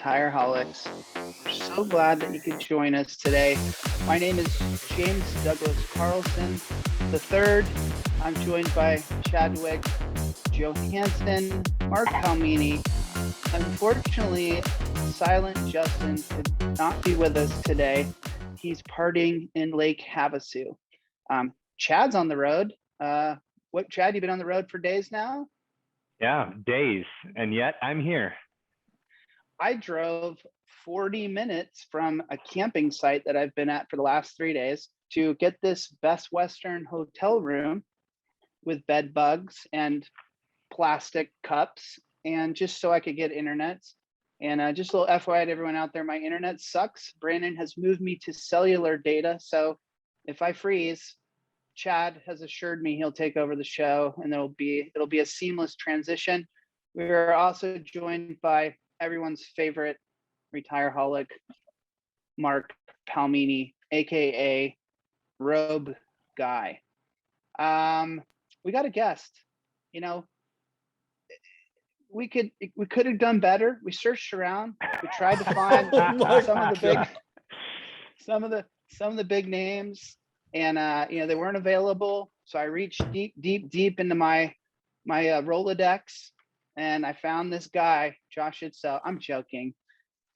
Retireholics. We're so glad that you could join us today. My name is James Douglas Carlson III. I'm joined by Chadwick Johansson, Mark Palmini. Unfortunately, Silent Justin could not be with us today. He's partying in Lake Havasu. Chad's on the road. Chad, you been on the road for days now? Yeah, days, and yet I'm here. I drove 40 minutes from a camping site that I've been at for the last 3 days to get this Best Western hotel room with bed bugs and plastic cups, and just so I could get internet. And just a little FYI to everyone out there, my internet sucks. Brandon has moved me to cellular data, so if I freeze, Chad has assured me he'll take over the show, and it'll be a seamless transition. We're also joined by everyone's favorite retireholic, Mark Palmini, aka Robe Guy. We got a guest. You know, we could have done better. We searched around. We tried to find some of the big names. And they weren't available, so I reached deep into my Rolodex, and I found this guy, Josh Itzoe. I'm joking.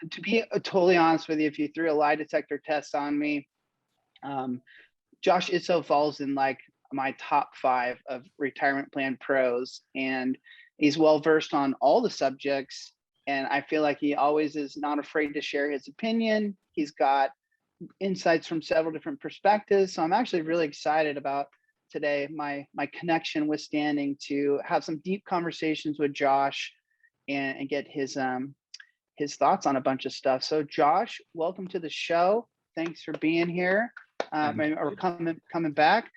To be totally honest with you, if you threw a lie detector test on me, Josh Itzoe falls in like my top 5 of retirement plan pros, and he's well versed on all the subjects. And I feel like he always is not afraid to share his opinion. He's got insights from several different perspectives. So I'm actually really excited about today, my connection withstanding, to have some deep conversations with Josh and get his thoughts on a bunch of stuff. So Josh, welcome to the show. Thanks for being here or coming back.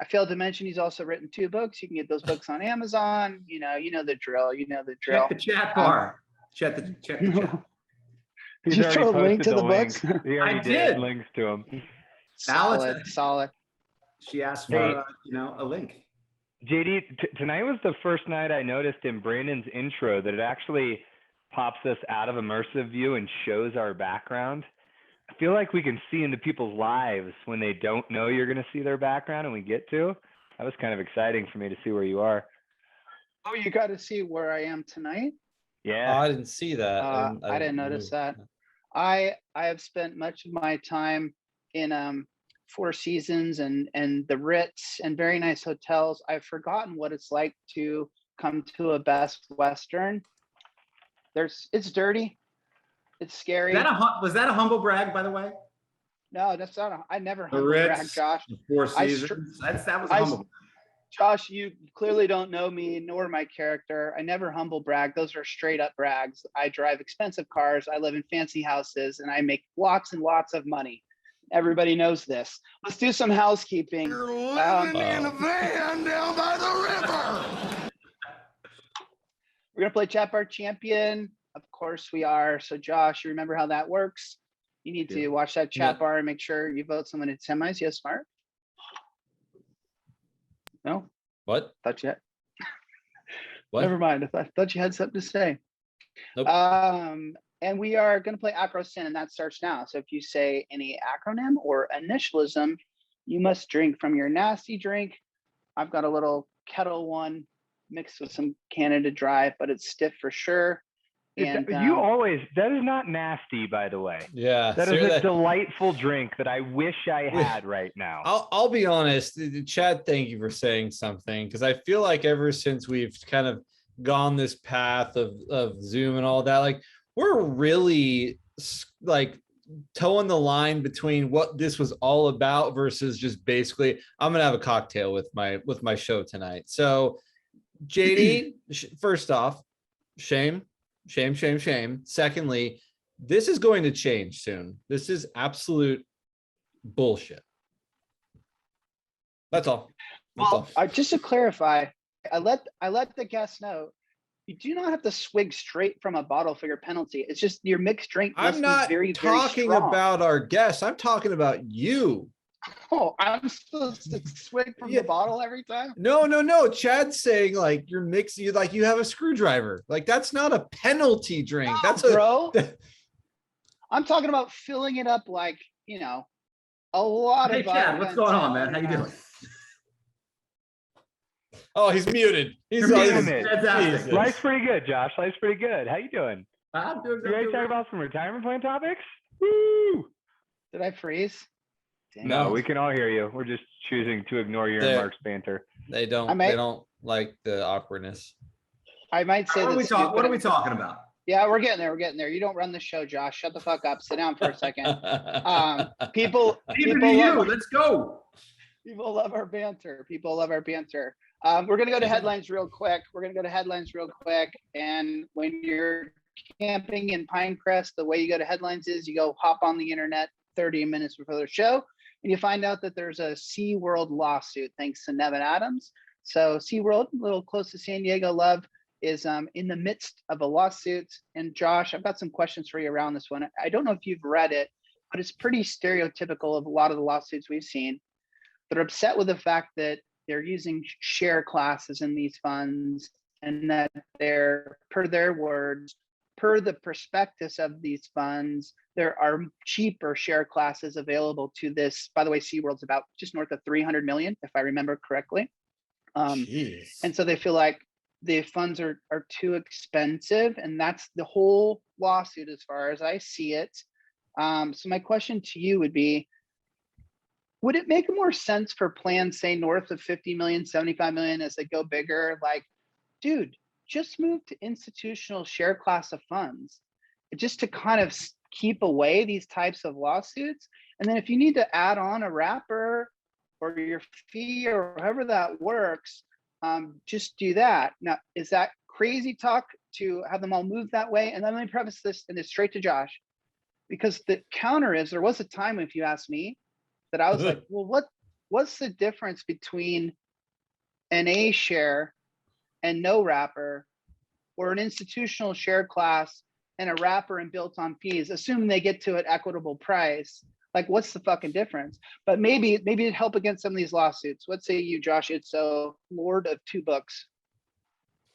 I failed to mention he's also written 2 books. You can get those books on Amazon. You know the drill. Check the chat bar. Check the chat. Did you throw a link to the books? He already did links to them. Solid. She asked for a link. JD, tonight was the first night I noticed in Brandon's intro that it actually pops us out of immersive view and shows our background. I feel like we can see into people's lives when they don't know you're going to see their background, and we get to. That was kind of exciting for me to see where you are. Oh, you got to see where I am tonight? Yeah. Oh, I didn't see that. I didn't notice that. I have spent much of my time in Four Seasons and the Ritz and very nice hotels. I've forgotten what it's like to come to a Best Western. It's dirty. It's scary. Was that a humble brag, by the way? No, that's not. I never humble brag, Josh. Four Seasons. That was a humble brag. Josh, you clearly don't know me nor my character. I never humble brag. Those are straight up brags. I drive expensive cars. I live in fancy houses, and I make lots and lots of money. Everybody knows this. Let's do some housekeeping. You're living in a van down by the river. We're going to play Chat Bar Champion. Of course we are. So Josh, you remember how that works? You need to watch that chat bar and make sure you vote someone in semis. Yes, Mark? No? What? Thought you had. What? Never mind. I thought you had something to say. Nope. And we are going to play Acrosin, and that starts now. So if you say any acronym or initialism, you must drink from your nasty drink. I've got a little Kettle One mixed with some Canada Dry, but it's stiff for sure. And that is not nasty, by the way. Yeah, that is a delightful drink that I wish I had right now. I'll be honest, Chad, thank you for saying something, because I feel like ever since we've kind of gone this path of Zoom and all that, like we're really like towing the line between what this was all about versus just basically I'm gonna have a cocktail with my show tonight. So JD, first off, shame. Secondly, this is going to change soon. This is absolute bullshit. That's all. Just to clarify, I let the guests know you do not have to swig straight from a bottle for your penalty. It's just your mixed drink must I'm not be very, talking very strong. about our guests. I'm talking about you. Oh, I'm supposed to swig from Yeah. the bottle every time? No. Chad's saying like you're mixing, like you have a screwdriver. Like that's not a penalty drink. That's Bro. I'm talking about filling it up like, you know, a lot Hey, of Chad, what's going on, man? How you doing? Oh, he's muted. He's You're muted. muted. Fantastic. Jesus. Life's pretty good, Josh. Life's pretty good. How you doing? I'm doing You ready to talk about some retirement plan topics? Woo! Did I freeze? Damn. No, No. we can all hear you. We're just choosing to ignore your and There. Mark's banter. They don't. I might- They don't like the awkwardness. I might say What are, this. what are we talking about? Yeah, we're getting there. We're getting there. You don't run the show, Josh. Shut the fuck up. Sit down for a second. People Neither do you. love, Let's go. people love our banter. People love our banter. We're gonna go to headlines real quick. And when you're camping in Pinecrest, the way you go to headlines is you go hop on the internet 30 minutes before the show, and you find out that there's a SeaWorld lawsuit thanks to Nevin Adams. So SeaWorld, a little close to San Diego, love, is in the midst of a lawsuit. And Josh, I've got some questions for you around this one. I don't know if you've read it, but it's pretty stereotypical of a lot of the lawsuits we've seen. They're upset with the fact that they're using share classes in these funds, and that they're, per their words, per the prospectus of these funds, there are cheaper share classes available to this. By the way, SeaWorld's about just north of 300 million, if I remember correctly. Jeez. And so they feel like the funds are too expensive, and that's the whole lawsuit as far as I see it. So my question to you would be, would it make more sense for plans, say north of 50 million, 75 million as they go bigger? Like, dude, just move to institutional share class of funds just to kind of keep away these types of lawsuits. And then if you need to add on a wrapper or your fee or however that works, just do that. Now, is that crazy talk to have them all move that way? And then let me preface this, and it's straight to Josh, because the counter is, there was a time, if you ask me, that I was like, well, what's the difference between an A share and no wrapper, or an institutional share class and a wrapper and built on fees, assuming they get to an equitable price? Like, what's the fucking difference? But maybe it'd help against some of these lawsuits. What say you, Josh Itzoe, Lord of two books?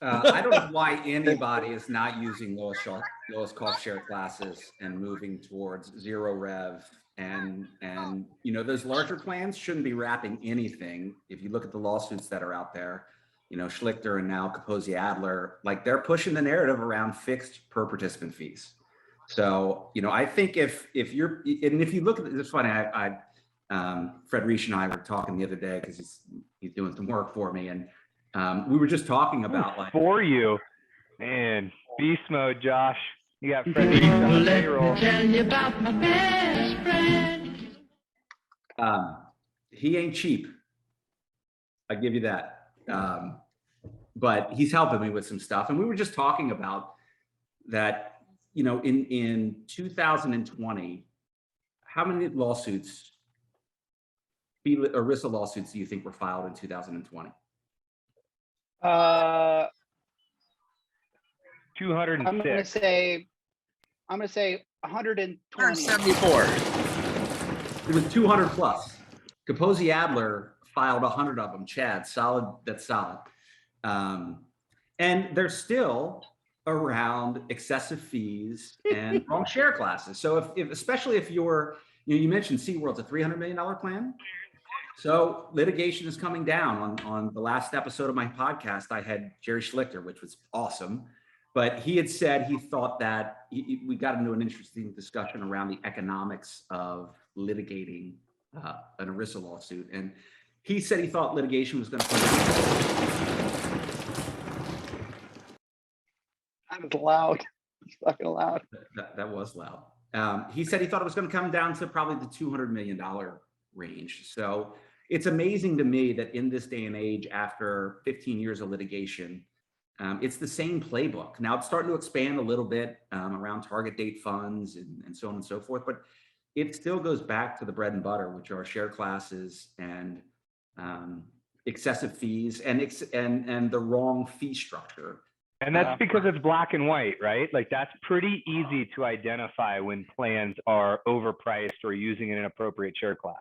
I don't know why anybody is not using lowest cost share classes and moving towards zero rev. And you know, those larger plans shouldn't be wrapping anything. If you look at the lawsuits that are out there, you know, Schlichter and now Capozzi Adler, like they're pushing the narrative around fixed per participant fees. So, you know, I think if you look at it, it's funny, Fred Reich and I were talking the other day because he's doing some work for me, and we were just talking about like for you, man, beast mode, Josh. You got Fred Reich on the payroll. Tell you about my best friend. he ain't cheap. I give you that. But he's helping me with some stuff, and we were just talking about that. You know, in 2020, how many lawsuits, ERISA lawsuits, do you think were filed in 2020? 206. I'm gonna say 120. 174. It was 200 plus. Capozzi Adler filed 100 of them. Chad, solid. That's solid. And they're still around excessive fees and wrong share classes. So if especially if you're, you mentioned SeaWorld's a $300 million plan. So litigation is coming down. On the last episode of my podcast, I had Jerry Schlichter, which was awesome. But he had said he thought that we got into an interesting discussion around the economics of litigating an ERISA lawsuit. And he said he thought litigation was going to come down. That was loud. It's fucking loud. That was loud. He said he thought it was going to come down to probably the $200 million range. So it's amazing to me that in this day and age, after 15 years of litigation, it's the same playbook. Now it's starting to expand a little bit around target date funds and so on and so forth, but it still goes back to the bread and butter, which are share classes and excessive fees and the wrong fee structure. And that's because it's black and white, right? Like that's pretty easy to identify when plans are overpriced or using an inappropriate share class.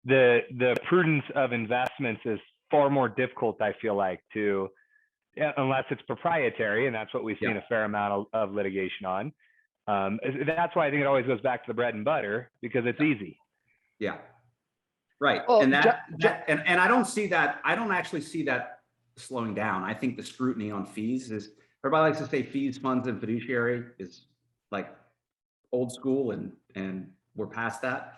the prudence of investments is far more difficult, I feel like, to, unless it's proprietary, and that's what we've seen a fair amount of litigation on. That's why I think it always goes back to the bread and butter, because it's easy. Yeah. Right. Well, And and I don't see that. I don't actually see that slowing down. I think the scrutiny on fees is, everybody likes to say fees, funds, and fiduciary is like old school, and we're past that.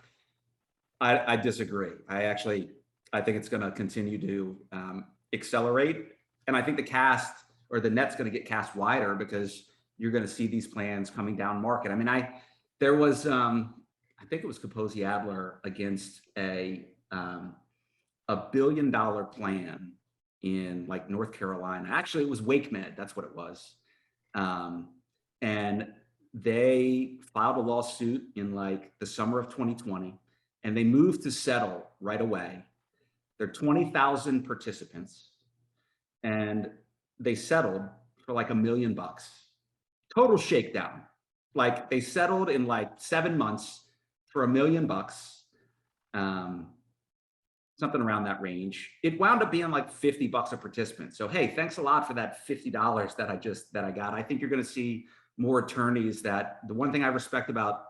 I disagree. I think it's going to continue to accelerate. And I think the cast, or the net's going to get cast wider, because you're going to see these plans coming down market. I mean, there was, I think it was Kaposi Adler against a $1 billion plan in like North Carolina. Actually, it was WakeMed. That's what it was. And they filed a lawsuit in like the summer of 2020, and they moved to settle right away. There are 20,000 participants, and they settled for like $1 million. Total shakedown. Like, they settled in like 7 months for $1 million, something around that range. It wound up being like $50 a participant. So, hey, thanks a lot for that $50 that I got. I think you're going to see more attorneys. That the one thing I respect about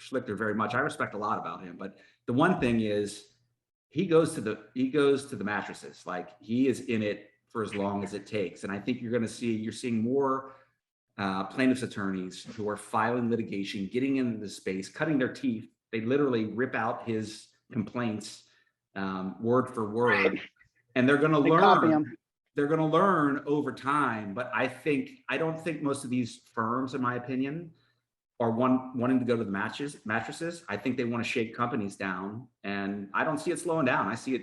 Schlichter very much, I respect a lot about him, but the one thing is he goes to the mattresses. Like, he is in it for as long as it takes. And I think you're seeing more plaintiffs' attorneys who are filing litigation, getting into the space, cutting their teeth. They literally rip out his complaints word for word, and they're going to learn. They're going to learn over time. But I don't think most of these firms, in my opinion, are wanting to go to the mattresses. I think they want to shake companies down, and I don't see it slowing down. I see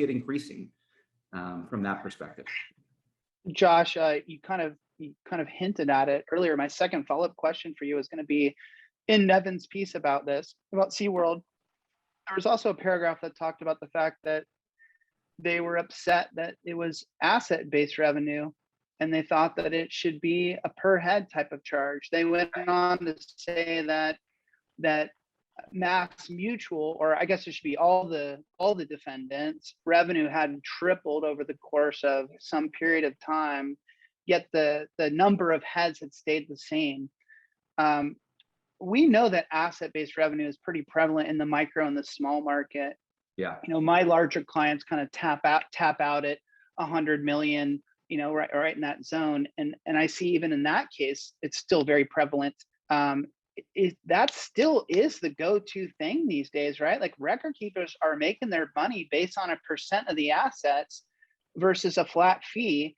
it increasing from that perspective. Josh, you kind of hinted at it earlier. My second follow-up question for you is going to be, in Nevin's piece about SeaWorld, there was also a paragraph that talked about the fact that they were upset that it was asset-based revenue, and they thought that it should be a per head type of charge. They went on to say that Mass Mutual, or I guess it should be all the defendants, revenue had tripled over the course of some period of time, yet the number of heads had stayed the same. We know that asset-based revenue is pretty prevalent in the micro and the small market. Yeah. My larger clients kind of tap out at 100 million, right in that zone. And I see even in that case, it's still very prevalent. That still is the go-to thing these days, right? Like, record keepers are making their money based on a % of the assets versus a flat fee.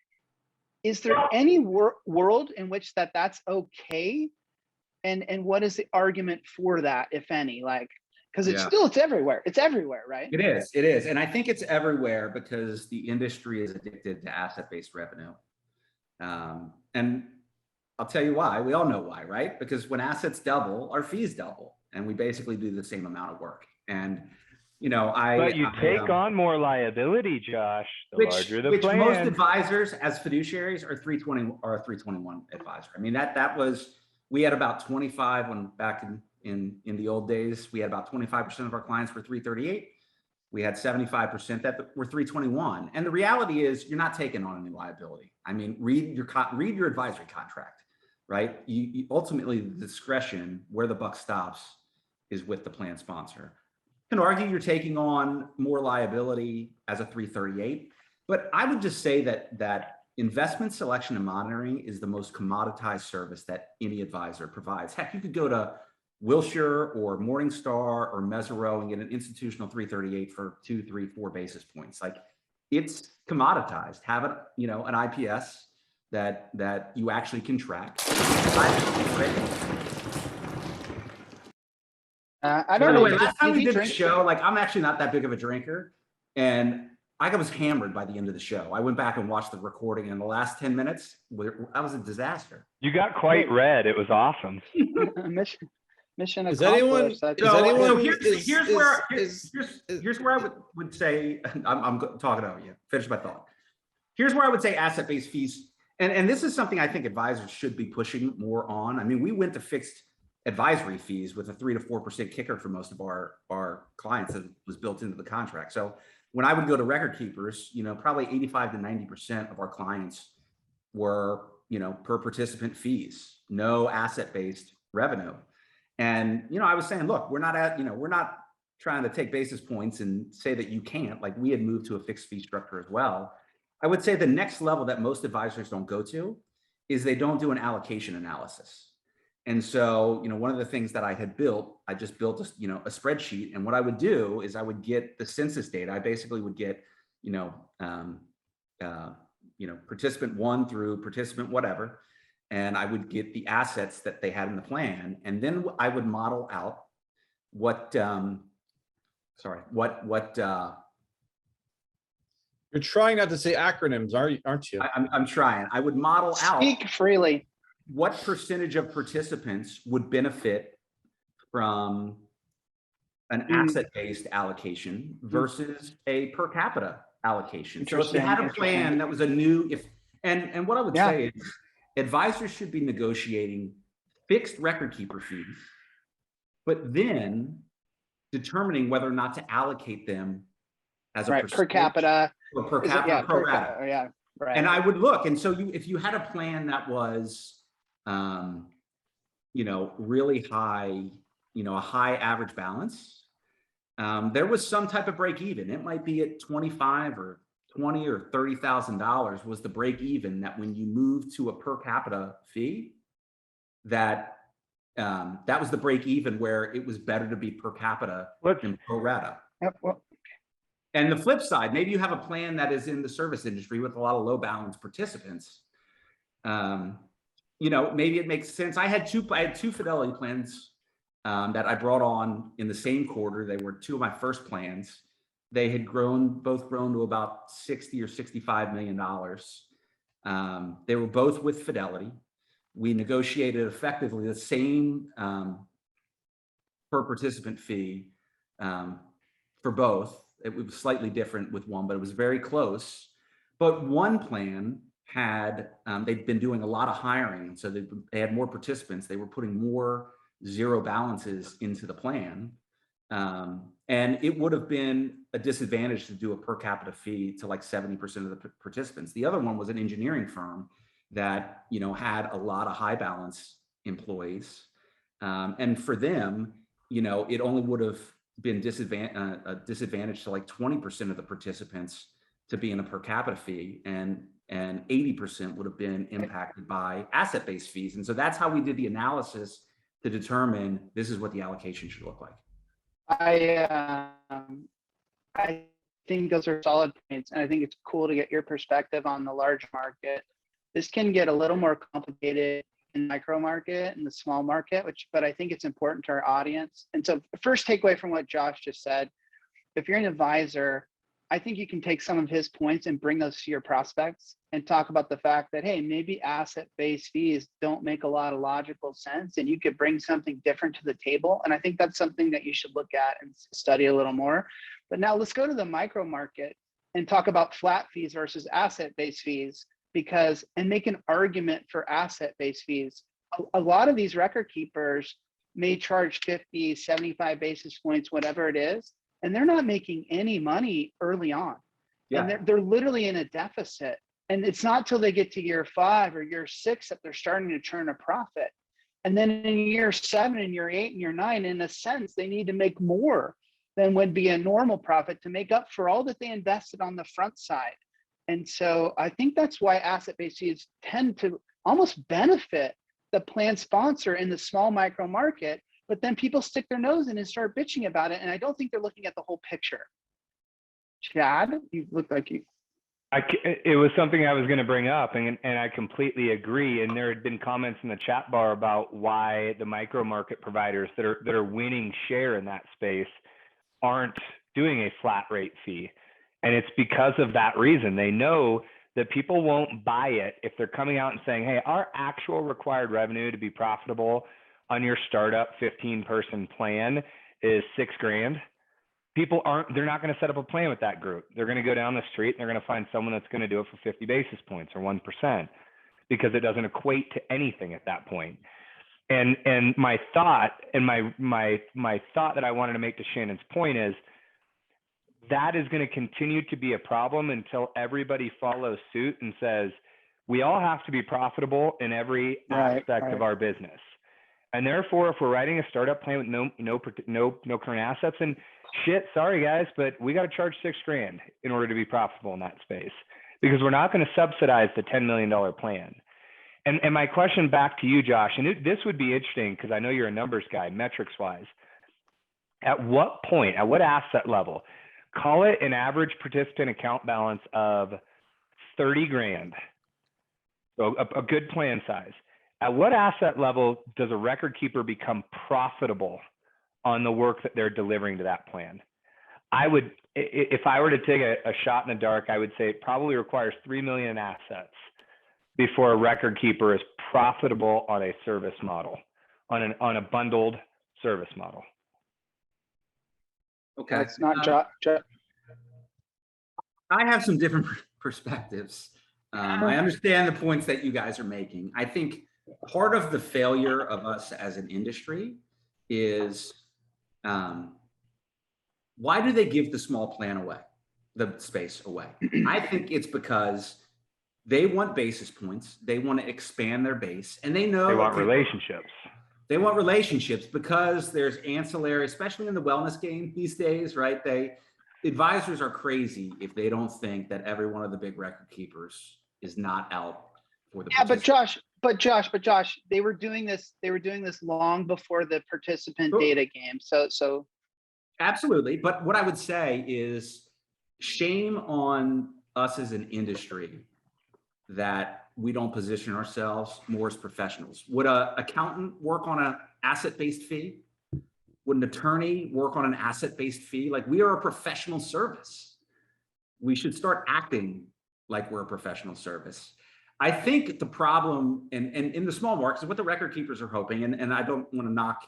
Is there any world in which that's okay? And what is the argument for that, if any? Like, because it's everywhere. It's everywhere, right? It is. And I think it's everywhere because the industry is addicted to asset-based revenue. And I'll tell you why. We all know why, right? Because when assets double, our fees double, and we basically do the same amount of work. And but you take on more liability, Josh. Larger the which plan. Most advisors, as fiduciaries, are 320 or a 321 advisor. I mean, that was, we had about 25 when back in the old days. We had about 25% of our clients were 338. We had 75% that were 321. And the reality is, you're not taking on any liability. I mean, read your advisory contract, right? You ultimately, the discretion where the buck stops is with the plan sponsor. You can argue you're taking on more liability as a 338, but I would just say that investment selection and monitoring is the most commoditized service that any advisor provides. Heck, you could go to Wilshire or Morningstar or Mesereau and get an institutional 338 for 2, 3, 4 basis points. Like, it's commoditized. Have it, an IPS that you actually can track. I don't know. Last time we did the show, like, I'm actually not that big of a drinker, and I was hammered by the end of the show. I went back and watched the recording, and the last 10 minutes, I was a disaster. You got quite red. It was awesome. Mission Is accomplished. Here's where I would say, I'm talking over you. Finish my thought. Here's where I would say asset-based fees, and this is something I think advisors should be pushing more on. I mean, we went to fixed advisory fees with a 3 to 4% kicker for most of our clients that was built into the contract. So when I would go to record keepers, probably 85 to 90% of our clients were, per participant fees, no asset-based revenue. And, I was saying, look, we're not trying to take basis points and say that you can't. Like, we had moved to a fixed fee structure as well. I would say the next level that most advisors don't go to is they don't do an allocation analysis. And so, one of the things that I just built a spreadsheet. And what I would do is I would get the census data. I basically would get, participant 1 through participant whatever, and I would get the assets that they had in the plan. And then I would model out what You're trying not to say acronyms, aren't you? I'm trying. I would model out. Speak freely. What percentage of participants would benefit from an asset-based allocation versus a per capita allocation. So if you had a plan that was and what I would say is advisors should be negotiating fixed record keeper fees, but then determining whether or not to allocate them as a per capita or per capita pro rata. Yeah, right. And I would look, and so if you had a plan that was really high, a high average balance, there was some type of break even. It might be at 25 or 20 or $30,000 was the break even, that when you move to a per capita fee, that was the break even where it was better to be per capita than pro rata. And the flip side, maybe you have a plan that is in the service industry with a lot of low balance participants. Maybe it makes sense. I had two fidelity plans that I brought on in the same quarter. They were 2 of my first plans. They had both grown to about $60 or $65 million. They were both with Fidelity. We negotiated effectively the same per participant fee for both. It was slightly different with one, but it was very close. But one plan they'd been doing a lot of hiring. So they had more participants. They were putting more zero balances into the plan. And it would have been a disadvantage to do a per capita fee to like 70% of the participants. The other one was an engineering firm that, had a lot of high balance employees. And for them, it only would have been a disadvantage to like 20% of the participants to be in a per capita fee, and 80% would have been impacted by asset-based fees. And so that's how we did the analysis to determine this is what the allocation should look like. I think those are solid points, and I think it's cool to get your perspective on the large market. This can get a little more complicated in micro market and the small market, but I think it's important to our audience. And so the first takeaway from what Josh just said, if you're an advisor, I think you can take some of his points and bring those to your prospects and talk about the fact that, hey, maybe asset-based fees don't make a lot of logical sense, and you could bring something different to the table. And I think that's something that you should look at and study a little more. But now let's go to the micro market and talk about flat fees versus asset-based fees, and make an argument for asset-based fees. A lot of these record keepers may charge 50, 75 basis points, whatever it is, and they're not making any money early on. Yeah. And they're literally in a deficit. And it's not till they get to year 5 or year 6 that they're starting to turn a profit. And then in year 7 and year 8 and year 9, in a sense, they need to make more than would be a normal profit to make up for all that they invested on the front side. And so I think that's why asset-based fees tend to almost benefit the plan sponsor in the small micro market, but then people stick their nose in and start bitching about it. And I don't think they're looking at the whole picture. Chad, you look like you. It was something I was going to bring up, and I completely agree. And there had been comments in the chat bar about why the micro market providers that are winning share in that space aren't doing a flat rate fee. And it's because of that reason. They know that people won't buy it if they're coming out and saying, hey, our actual required revenue to be profitable on your startup 15-person plan is $6,000. They're not going to set up a plan with that group. They're going to go down the street and they're going to find someone that's going to do it for 50 basis points or 1%, because it doesn't equate to anything at that point. And my thought and my thought that I wanted to make to Shannon's point is that is going to continue to be a problem until everybody follows suit and says, we all have to be profitable in every aspect of our business. And therefore, if we're writing a startup plan with no current assets, and shit, sorry guys, but we got to charge $6,000 in order to be profitable in that space, because we're not going to subsidize the $10 million plan. And my question back to you, Josh, and this would be interesting because I know you're a numbers guy, metrics wise. At what point, at what asset level, call it an average participant account balance of 30 grand, so a good plan size. At what asset level does a record keeper become profitable on the work that they're delivering to that plan? I would, if I were to take a shot in the dark, I would say it probably requires 3 million in assets before a record keeper is profitable on a service model, on a bundled service model. Okay. It's not I have some different perspectives. I understand the points that you guys are making. I think part of the failure of us as an industry is why do they give the small plan away, the space away? I think it's because they want basis points. They want to expand their base, and they know they want relationships. They want relationships because there's ancillary, especially in the wellness game these days, right? Advisors are crazy if they don't think that every one of the big record keepers is not out for the but Josh, they were doing this long before the participant data game. So absolutely. But what I would say is shame on us as an industry that we don't position ourselves more as professionals. Would an accountant work on an asset-based fee? Would an attorney work on an asset-based fee? Like, we are a professional service. We should start acting like we're a professional service. I think the problem, and in the small markets, what the record keepers are hoping, and I don't want to knock,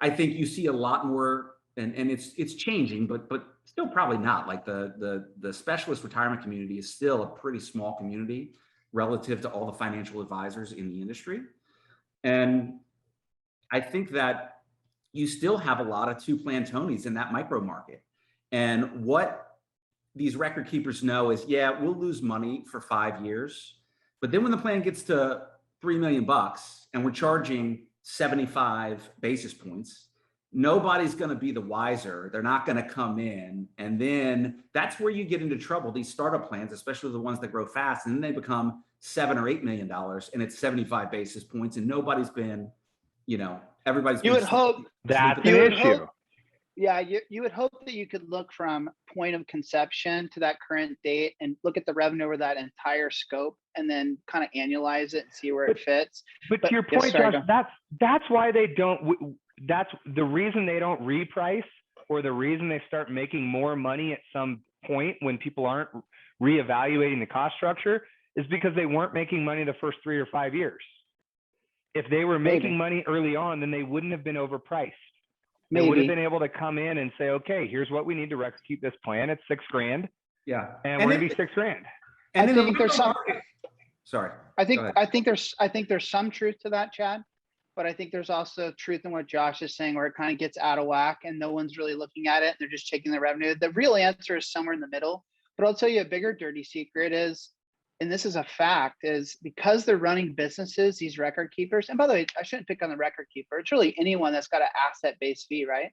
I think you see a lot more, and it's changing, but still probably not. Like the specialist retirement community is still a pretty small community relative to all the financial advisors in the industry. And I think that you still have a lot of two-plan Tonys in that micro market. And what these record keepers know is, yeah, we'll lose money for 5 years, but then when the plan gets to $3 million and we're charging 75 basis points, nobody's going to be the wiser. They're not going to come in. And then that's where you get into trouble. These startup plans, especially the ones that grow fast, and then they become $7 or $8 million and it's 75 basis points and nobody's been, everybody's been. You would hope that's an issue. Yeah, you would hope that you could look from point of conception to that current date and look at the revenue over that entire scope and then kind of annualize it and see where it fits. But to your point, Josh, that's why they don't. That's the reason they don't reprice, or the reason they start making more money at some point when people aren't reevaluating the cost structure, is because they weren't making money the first 3 or 5 years. If they were making money early on, then they wouldn't have been overpriced. They would have been able to come in and say, okay, here's what we need to record keep this plan. It's $6,000. Yeah. And we're gonna be $6,000. And I think there's some. Sorry. I think there's some truth to that, Chad. But I think there's also truth in what Josh is saying, where it kind of gets out of whack and no one's really looking at it. They're just taking the revenue. The real answer is somewhere in the middle. But I'll tell you a bigger dirty secret is, and this is a fact, is because they're running businesses, these record keepers, and by the way, I shouldn't pick on the record keeper. It's really anyone that's got an asset-based fee, right?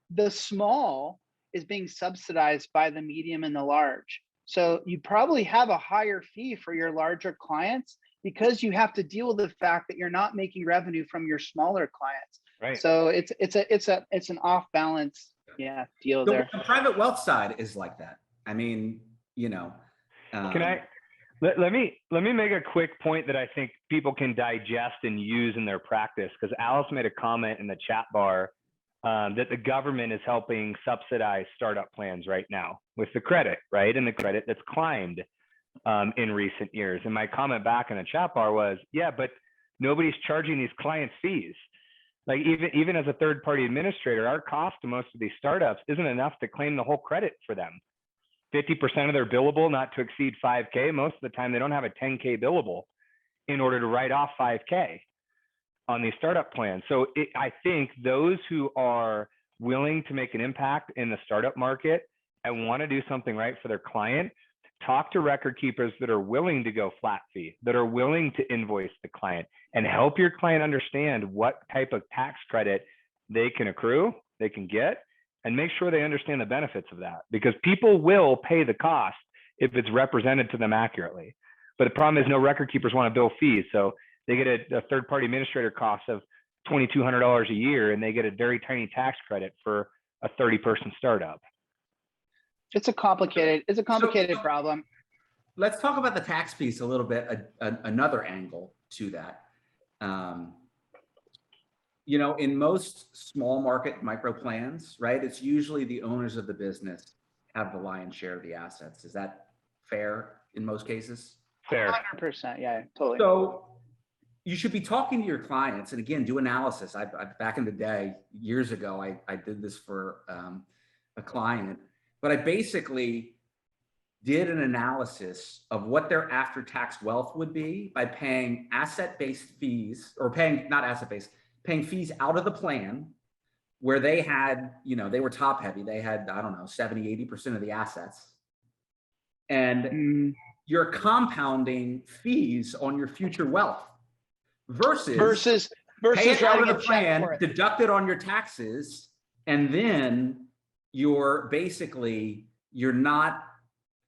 The small is being subsidized by the medium and the large. So you probably have a higher fee for your larger clients because you have to deal with the fact that you're not making revenue from your smaller clients. Right. So it's an off balance, deal there. The private wealth side is like that. I mean, Can I let me make a quick point that I think people can digest and use in their practice, because Alice made a comment in the chat bar that the government is helping subsidize startup plans right now with the credit, right? And the credit that's climbed in recent years. And my comment back in the chat bar was, yeah, but nobody's charging these clients fees. Like even as a third-party administrator, our cost to most of these startups isn't enough to claim the whole credit for them. 50% of their billable not to exceed 5K. Most of the time they don't have a 10K billable in order to write off 5K. on these startup plans. So I think those who are willing to make an impact in the startup market and want to do something right for their client, talk to record keepers that are willing to go flat fee, that are willing to invoice the client, and help your client understand what type of tax credit they can accrue, they can get, and make sure they understand the benefits of that, because people will pay the cost if it's represented to them accurately. But the problem is no record keepers want to bill fees. So they get a third-party administrator cost of $2,200 a year, and they get a very tiny tax credit for a 30-person startup. It's a complicated problem. Let's talk about the tax piece a little bit, another angle to that. You know, in most small market micro plans, right, it's usually the owners of the business have the lion's share of the assets. Is that fair in most cases? Fair. 100%. Yeah, totally. So you should be talking to your clients, and again, do analysis. I back in the day, years ago, I did this for a client, but I basically did an analysis of what their after-tax wealth would be by paying asset-based fees, or paying, not asset-based, paying fees out of the plan where they had, you know, they were top heavy. They had, I don't know, 70, 80% of the assets. And you're compounding fees on your future wealth versus pay it out of the plan, deduct it on your taxes, and then you're not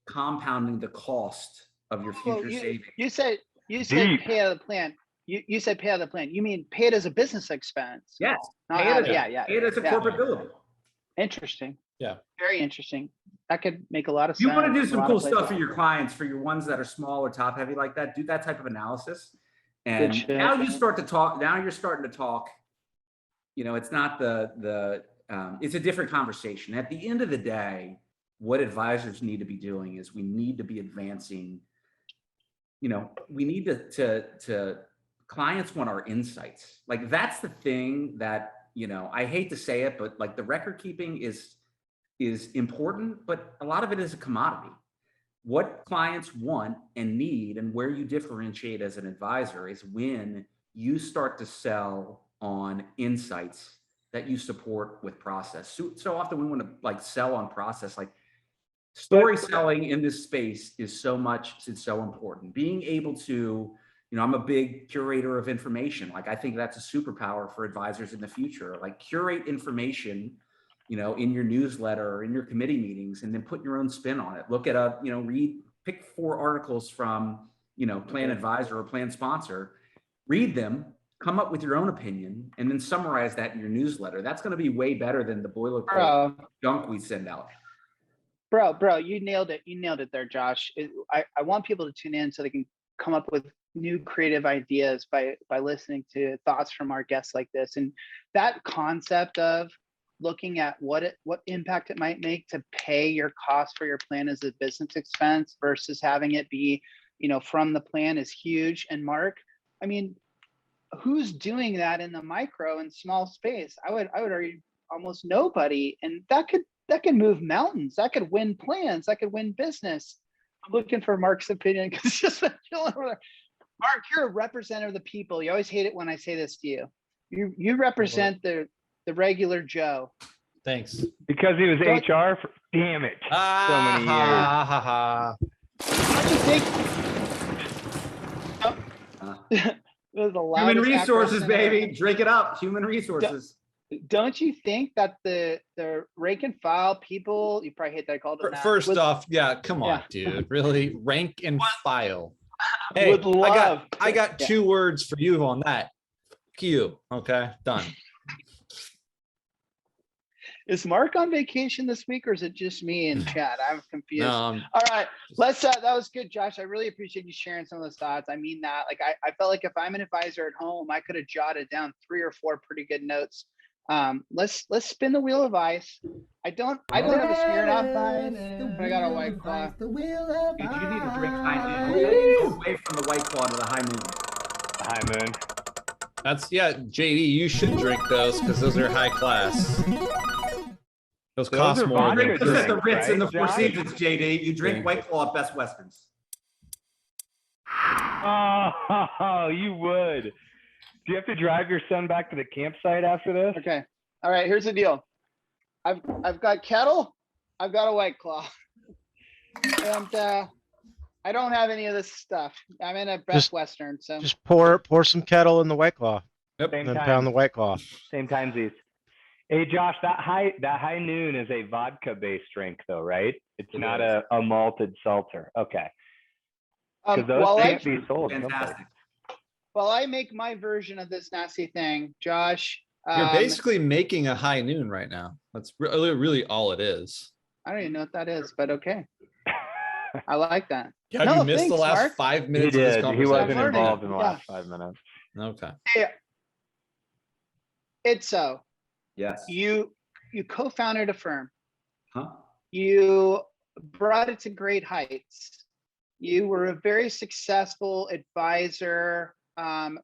compounding the cost of your future savings. You said pay out of the plan. You said pay out of the plan. You mean pay it as a business expense? Yes. Pay it as a corporate billable. Interesting. Yeah. Very interesting. That could make a lot of sense. You want to do some cool stuff for your clients, for your ones that are small or top heavy like that, do that type of analysis. And now you start to talk, now you're starting to talk, you know, it's not it's a different conversation. At the end of the day, what advisors need to be doing is we need to be advancing, you know, we need to clients want our insights. Like that's the thing that, you know, I hate to say it, but like the record keeping is important, but a lot of it is a commodity. What clients want and need and where you differentiate as an advisor is when you start to sell on insights that you support with process. So often we want to like sell on process, like story selling in this space is so important. Being able to, you know, I'm a big curator of information. Like I think that's a superpower for advisors in the future. Like curate information, you know, in your newsletter or in your committee meetings, and then put your own spin on it. Look at you know, pick 4 articles from, you know, plan advisor or plan sponsor, read them, come up with your own opinion, and then summarize that in your newsletter. That's going to be way better than the boilerplate junk we send out. Bro, you nailed it. You nailed it there, Josh. I want people to tune in so they can come up with new creative ideas by listening to thoughts from our guests like this. And that concept of looking at what impact it might make to pay your cost for your plan as a business expense versus having it be, you know, from the plan is huge. And Mark, I mean, who's doing that in the micro and small space? I would argue almost nobody. And that could move mountains. That could win plans. That could win business. I'm looking for Mark's opinion because it's just chilling over there. Mark, you're a representative of the people. You always hate it when I say this to you. You represent the regular Joe. Thanks. Because he was HR for, damn it, so many years. Human resources, baby. Drink it up. Human resources. Don't you think that the rank and file people, you probably hate that I called them that. First off, yeah, come on, dude. Really? Rank and file. Hey, I got 2 words for you on that. Q. Okay, done. Is Mark on vacation this week, or is it just me and Chad? I'm confused. No, all right, let's. That was good, Josh. I really appreciate you sharing some of those thoughts. I mean that. Like, I felt like if I'm an advisor at home, I could have jotted down 3 or 4 pretty good notes. Let's spin the wheel of ice. I don't have a Smirnoff ice, but I got a White Claw. Dude, you need to drink High Moon. Go away from the White Claw to the High Moon. The High Moon. That's, yeah, JD, you should drink those because those are high class. Those cost more. Drink those at the Ritz in the Four Seasons, JD. You drink White Claw at Best Westerns. Oh, you would. Do you have to drive your son back to the campsite after this? Okay. All right. Here's the deal. I've got kettle. I've got a White Claw, and I don't have any of this stuff. I'm in a Best Western, so Just pour some kettle in the White Claw, Same and then time. pound the White Claw. Same timesies. Hey, Josh, that high noon is a vodka-based drink, though, right? It's not a malted seltzer. Okay. Because those can't be sold. Fantastic. while I make my version of this nasty thing, Josh, You're basically making a high noon right now. That's really all it is. I don't even know what that is, but okay. I like that. Have No, you missed the thanks, last Mark. 5 He minutes of this did. He conversation? wasn't learning. involved in the Yeah. last 5 minutes. Okay. Itzoe, Yes. you co-founded a firm. Huh? You brought it to great heights. You were a very successful advisor,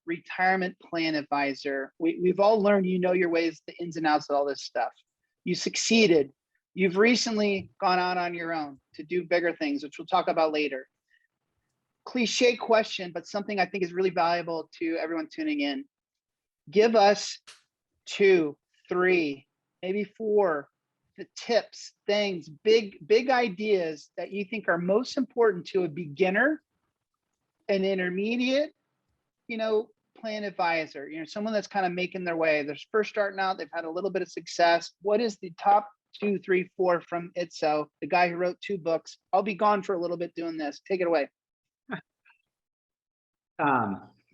retirement plan advisor. We've all learned you know your ways, the ins and outs of all this stuff. You succeeded. You've recently gone out on your own to do bigger things, which we'll talk about later. Cliche question, but something I think is really valuable to everyone tuning in. Give us 2, 3, maybe 4 the tips, things, big ideas that you think are most important to a beginner, an intermediate, plan advisor, someone that's kind of making their way. They're first starting out, they've had a little bit of success. What is the top 2, 3, 4 from Itzoe, the guy who wrote 2 books? I'll be gone for a little bit doing this. Take it away.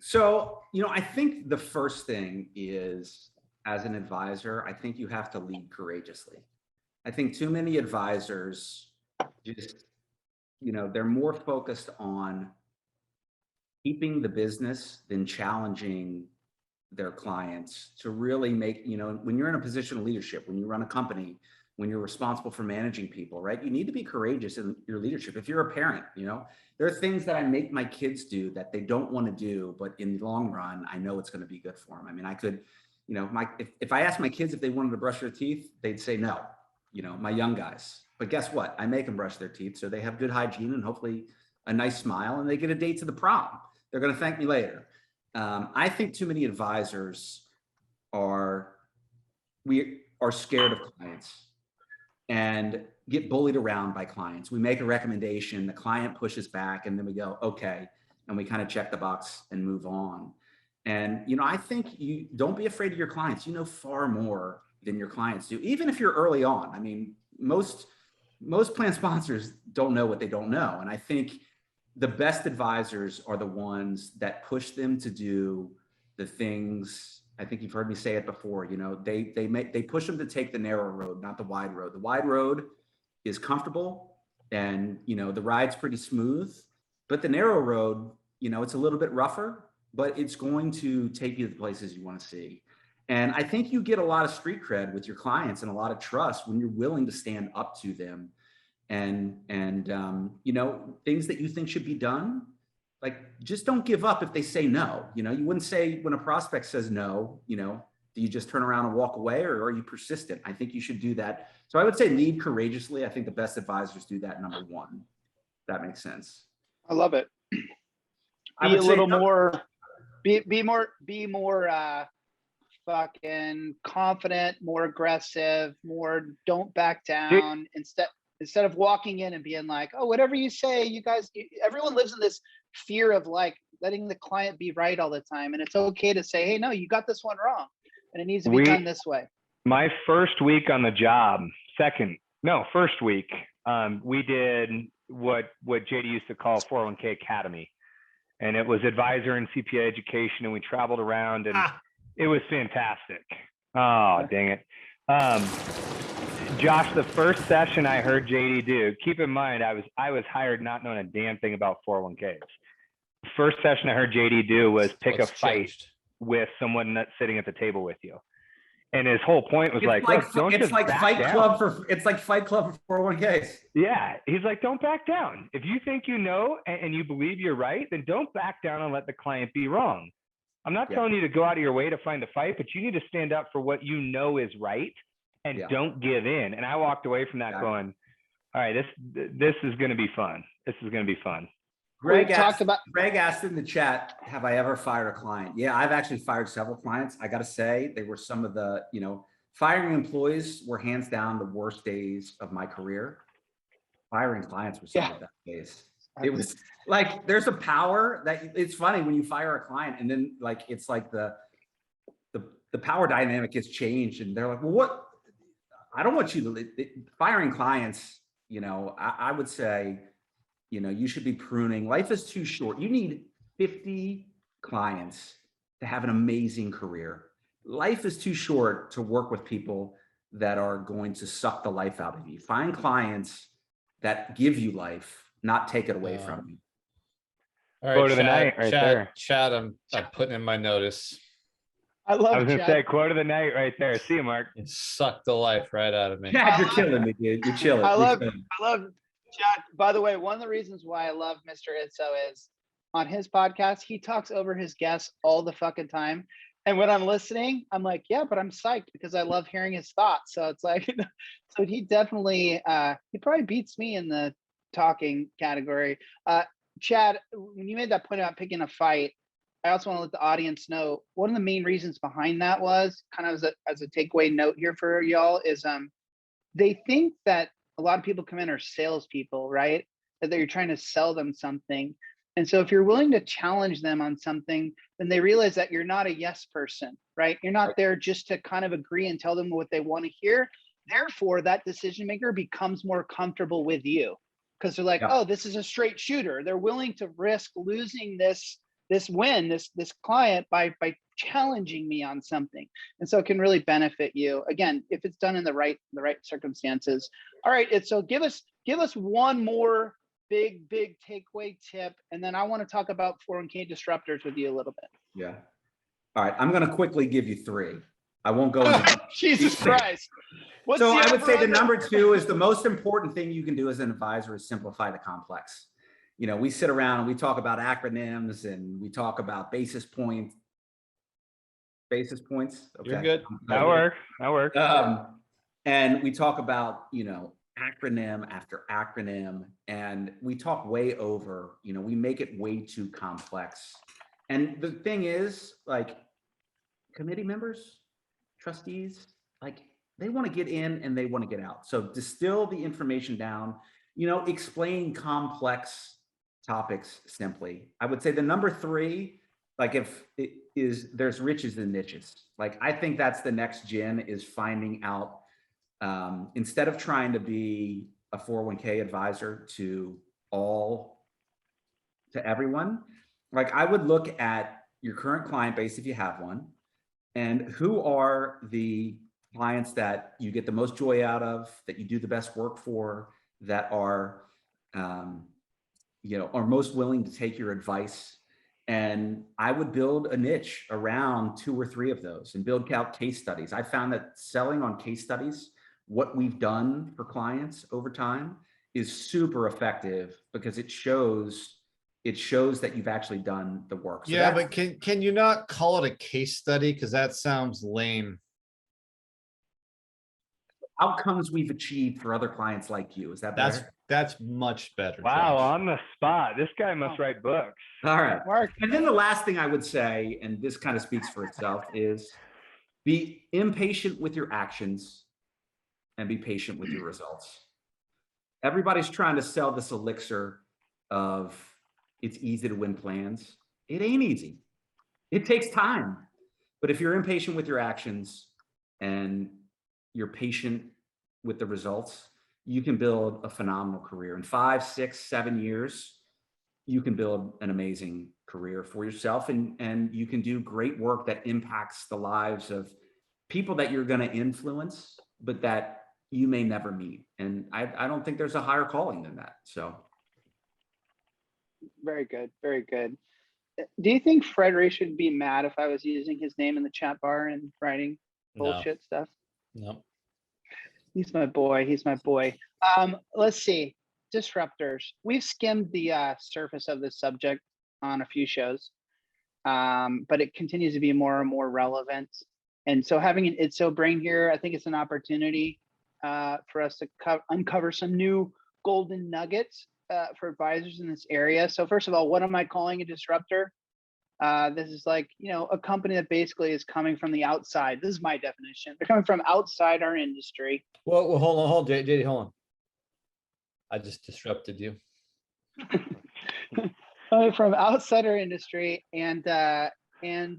So, I think the first thing is, as an advisor, I think you have to lead courageously. I think too many advisors just, they're more focused on keeping the business than challenging their clients to really make, when you're in a position of leadership, when you run a company, when you're responsible for managing people, right? You need to be courageous in your leadership. If you're a parent, there are things that I make my kids do that they don't want to do, but in the long run, I know it's going to be good for them. I mean, I could, if I asked my kids if they wanted to brush their teeth, they'd say no, my young guys. But guess what? I make them brush their teeth so they have good hygiene and hopefully a nice smile, and they get a date to the prom. They're going to thank me later. I think too many advisors are scared of clients and get bullied around by clients. We make a recommendation, the client pushes back, and then we go, okay, and we kind of check the box and move on. And, I think you don't be afraid of your clients. You know far more than your clients do, even if you're early on. I mean, most plan sponsors don't know what they don't know. And I think the best advisors are the ones that push them to do the things. I think you've heard me say it before, they push them to take the narrow road, not the wide road. The wide road is comfortable and, the ride's pretty smooth, but the narrow road, it's a little bit rougher, but it's going to take you to the places you want to see. And I think you get a lot of street cred with your clients and a lot of trust when you're willing to stand up to them and things that you think should be done. Like, just don't give up if they say no. You wouldn't say when a prospect says no, do you just turn around and walk away, or are you persistent? I think you should do that. So I would say lead courageously. I think the best advisors do that, number one. That makes sense. I love it. Be a little more, be more fucking confident, more aggressive, more don't back down. Instead of walking in and being like, oh, whatever you say, you guys, everyone lives in this fear of like letting the client be right all the time. And it's okay to say, hey, no, you got this one wrong. And it needs to be done this way. My first week on the job, first week, we did what JD used to call 401k Academy. And it was advisor and CPA education. And we traveled around and it was fantastic. Oh, dang it. Josh, the first session I heard JD do, keep in mind, I was hired not knowing a damn thing about 401ks. The first session I heard JD do was pick a fight with someone that's sitting at the table with you. And his whole point was It's like Fight Club for 401ks. Yeah. He's like, don't back down. If you think you know and you believe you're right, then don't back down and let the client be wrong. I'm not telling you to go out of your way to find a fight, but you need to stand up for what you know is right and don't give in. And I walked away from that going, all right, this is going to be fun. This is going to be fun. Greg We've talked about. Greg asked in the chat, have I ever fired a client? Yeah, I've actually fired several clients. I got to say, they were some of the, firing employees were hands down the worst days of my career. Firing clients were some of the best days. It was like, there's a power that it's funny when you fire a client and then like, it's like the power dynamic has changed and they're like, well, what? I don't want you to firing clients. I would say, you should be pruning. Life is too short. You need 50 clients to have an amazing career. Life is too short to work with people that are going to suck the life out of you. Find clients that give you life, not take it away from you. All right, Quote of the night right there. Chad, I'm putting in my notice. I love. I was gonna Chad. say quote of the night right there. See you, Mark. It sucked the life right out of me. Chad, you're killing me, dude. You're chilling. I love Chad. By the way, one of the reasons why I love Mr. Itzoe is on his podcast, he talks over his guests all the fucking time. And when I'm listening, I'm like, yeah, but I'm psyched because I love hearing his thoughts. So it's like, so he definitely, he probably beats me in the talking category. Chad, when you made that point about picking a fight, I also want to let the audience know one of the main reasons behind that was kind of as a takeaway note here for y'all is they think that a lot of people come in are salespeople, right? That you're trying to sell them something. And so if you're willing to challenge them on something, then they realize that you're not a yes person, right? You're not there just to kind of agree and tell them what they want to hear. Therefore, that decision maker becomes more comfortable with you because they're like, oh, this is a straight shooter. They're willing to risk losing this client by challenging me on something. And so it can really benefit you. Again, if it's done in the right circumstances. All right, so give us one more big takeaway tip, and then I want to talk about 401k disruptors with you a little bit. Yeah. All right, I'm going to quickly give you three. I won't go into Jesus Christ. So I would say the number two is the most important thing you can do as an advisor is simplify the complex. We sit around and we talk about acronyms and we talk about basis points. Okay. You're good. That works. And we talk about, acronym after acronym, and we talk way over, we make it way too complex. And the thing is, like, committee members, trustees, like, they want to get in and they want to get out. So distill the information down, explain complex topics simply. I would say the number three, like, if it is, there's riches in niches. Like, I think that's the next gen is finding out, instead of trying to be a 401k advisor to everyone, like, I would look at your current client base if you have one, and who are the clients that you get the most joy out of, that you do the best work for, that are, are most willing to take your advice. And I would build a niche around 2 or 3 of those and build out case studies. I found that selling on case studies, what we've done for clients over time, is super effective because it shows that you've actually done the work. So yeah, but can you not call it a case study? Because that sounds lame. Outcomes we've achieved for other clients like you. Is that better? That's much better. Wow, Josh. on the spot. This guy must write books. All right. Mark. And then the last thing I would say, and this kind of speaks for itself, is be impatient with your actions and be patient with your results. Everybody's trying to sell this elixir of it's easy to win plans. It ain't easy. It takes time. But if you're impatient with your actions and you're patient with the results, you can build a phenomenal career. In 5, 6, 7 years, you can build an amazing career for yourself, and you can do great work that impacts the lives of people that you're going to influence, but that you may never meet. And I don't think there's a higher calling than that. So. Very good. Very good. Do you think Fred Ray should be mad if I was using his name in the chat bar and writing bullshit stuff? No. He's my boy. He's my boy. Let's see. Disruptors. We've skimmed the surface of this subject on a few shows, but it continues to be more and more relevant. And so having an Itzoe brain here, I think it's an opportunity for us to uncover some new golden nuggets. for advisors in this area. So first of all, what am I calling a disruptor? This is like, a company that basically is coming from the outside. This is my definition. They're coming from outside our industry. Well, hold on, JD, hold on. I just disrupted you. Coming from outside our industry and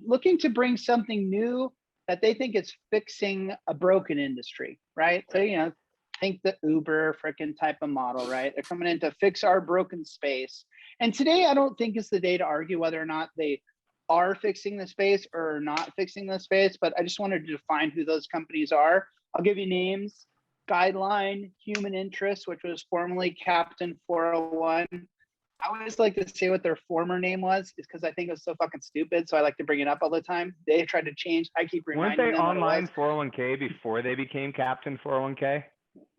looking to bring something new that they think is fixing a broken industry, right? So, think the Uber freaking type of model, right? They're coming in to fix our broken space. And today, I don't think is the day to argue whether or not they are fixing the space or not fixing the space, but I just wanted to define who those companies are. I'll give you names: Guideline, Human Interest, which was formerly Captain 401. I always like to say what their former name was, is because I think it was so fucking stupid. So I like to bring it up all the time. They tried to change. I keep reminding them. Weren't they online 401k before they became Captain 401k?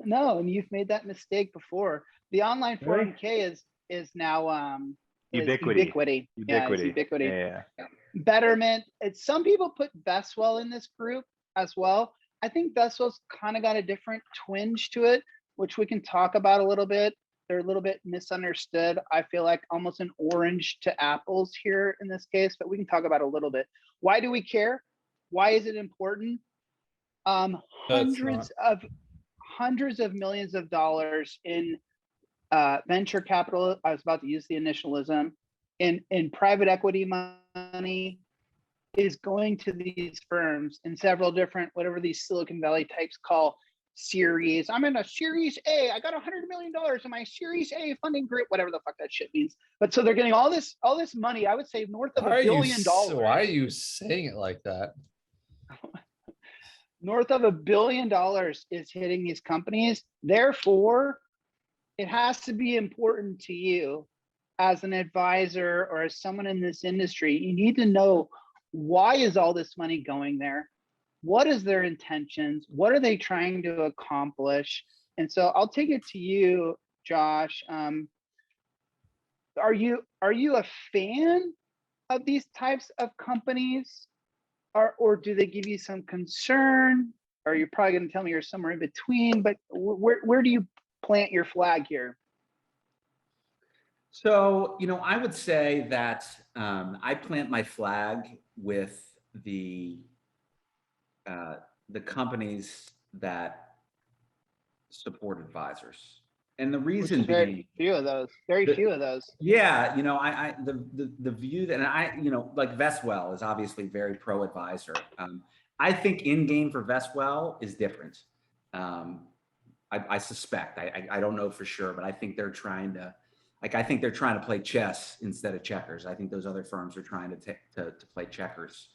No, and you've made that mistake before. The online 401k is now Ubiquity. Yeah, it's Ubiquity. Yeah. Betterment. It's some people put Vestwell in this group as well. I think Vestwell's kind of got a different twinge to it, which we can talk about a little bit. They're a little bit misunderstood. I feel like almost an orange to apples here in this case, but we can talk about it a little bit. Why do we care? Why is it important? Hundreds of millions of dollars in venture capital. I was about to use the initialism in private equity money is going to these firms in several different, whatever these Silicon Valley types call series. I'm in a series A. I got $100 million in my series A funding group, whatever the fuck that shit means. But so they're getting all this money, I would say north of $1 billion. Why are you saying it like that? North of $1 billion is hitting these companies. Therefore, it has to be important to you as an advisor or as someone in this industry. You need to know, why is all this money going there? What is their intentions? What are they trying to accomplish? And so I'll take it to you, Josh. Are you a fan of these types of companies? Or do they give you some concern? Or you're probably going to tell me you're somewhere in between, but where do you plant your flag here? So, I would say that I plant my flag with the companies that support advisors. And the reason being, very few of those. Yeah, the view that, and like Vestwell is obviously very pro advisor. I think in game for Vestwell is different. I suspect. I don't know for sure, but I think they're trying to play chess instead of checkers. I think those other firms are trying to play checkers.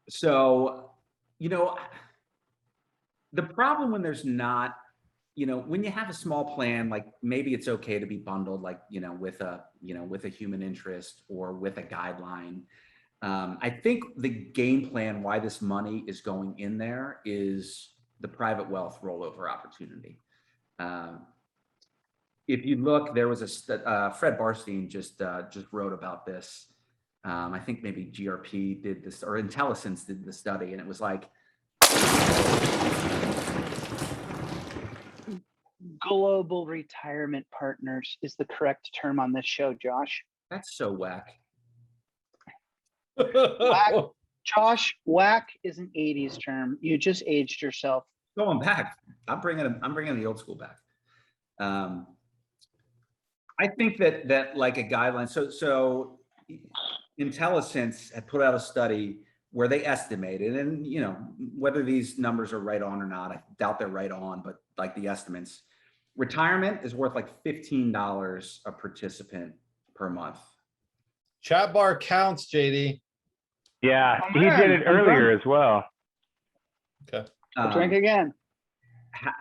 So, the problem when there's not, when you have a small plan, like maybe it's okay to be bundled, like, with a human interest or with a guideline. I think the game plan, why this money is going in there, is the private wealth rollover opportunity. If you look, there was Fred Barstein just wrote about this. I think maybe GRP did this, or Intellisense did the study, and it was like global retirement partners is the correct term on this show, Josh. That's so whack. Whack. Josh, whack is an 80s term. You just aged yourself. Going back. I'm bringing the old school back. I think that like a guideline. So Intellisense had put out a study where they estimated, and whether these numbers are right on or not, I doubt they're right on, but like the estimates, retirement is worth like $15 a participant per month. Chat bar counts, JD. Yeah, he did it earlier as well. Okay. Drink again.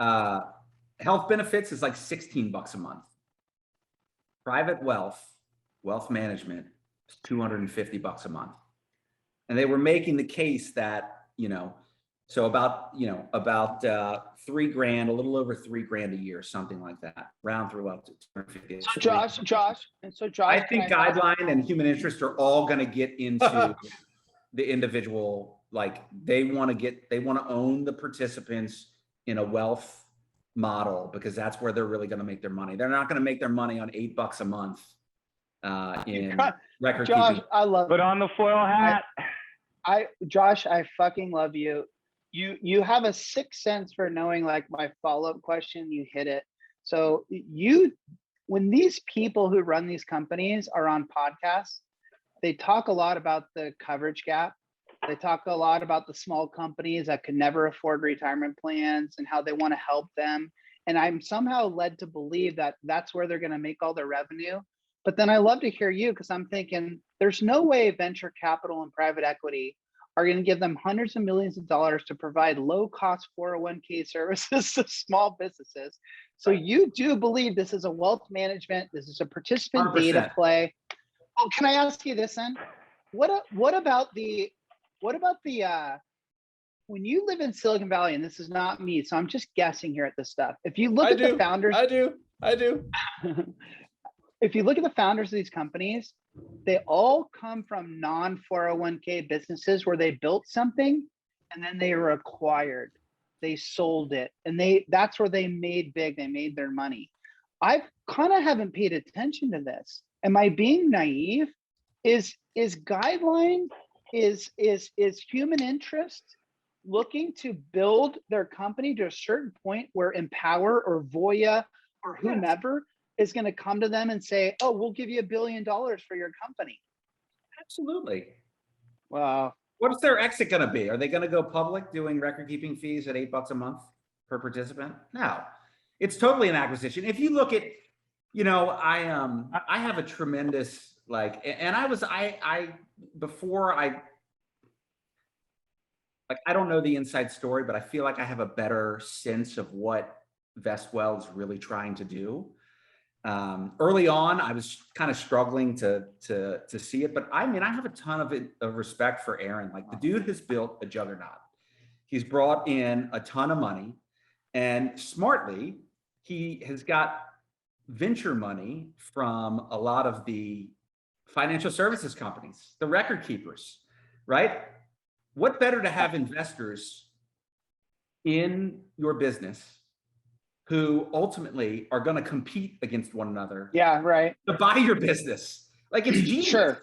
Health benefits is like $16 a month. Private wealth management is $250 a month. And they were making the case that, so about $3,000, a little over $3,000 a year, something like that, round through up to 250. So Josh, I think guideline and human interest are all going to get into the individual, like they want to own the participants in a wealth model, because that's where they're really going to make their money. They're not going to make their money on $8 a month in record Josh, keeping. I love Put on the foil hat. Josh, I fucking love you. You have a sixth sense for knowing like my follow-up question, you hit it. So when these people who run these companies are on podcasts, they talk a lot about the coverage gap. They talk a lot about the small companies that could never afford retirement plans and how they want to help them. And I'm somehow led to believe that that's where they're going to make all their revenue. But then I love to hear you, because I'm thinking there's no way venture capital and private equity are going to give them hundreds of millions of dollars to provide low-cost 401k services to small businesses. So you do believe this is a wealth management, this is a participant 100%. data play. Oh, can I ask you this then? What about the when you live in Silicon Valley, and this is not me, so I'm just guessing here at this stuff. If you look at the founders, I do. if you look at the founders of these companies, they all come from non-401k businesses where they built something and then they were acquired. They sold it, and that's where they made big. They made their money. I kind of haven't paid attention to this. Am I being naive? Is Guideline, is human interest looking to build their company to a certain point where Empower or Voya or whomever is going to come to them and say, oh, we'll give you $1 billion for your company? Absolutely. Wow. What's their exit going to be? Are they going to go public doing record keeping fees at $8 a month per participant? No, it's totally an acquisition. If you look at, I have a tremendous I don't know the inside story, but I feel like I have a better sense of what Vestwell is really trying to do. Early on, I was kind of struggling to see it, but I have a ton of respect for Aaron. Like, the dude has built a juggernaut. He's brought in a ton of money, and smartly, he has got venture money from a lot of the financial services companies, the record keepers, right? What better to have investors in your business who ultimately are going to compete against one another? Yeah, right. To buy your business. Like, it's genius. Sure.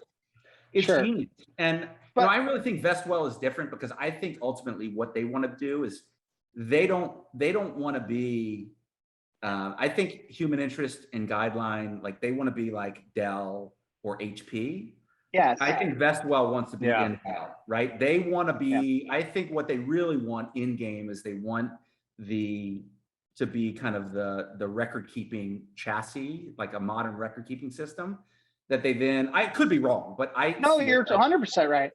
It's Sure. genius. And I really think Vestwell is different, because I think ultimately what they want to do is they don't want to be, I think human interest and Guideline, like, they want to be like Dell or HP. Yes. I think Vestwell wants to be Intel, right? They want to be, I think what they really want in game is they want to be kind of the record keeping chassis, like a modern record keeping system that they then, I could be wrong, but No, you're 100% right.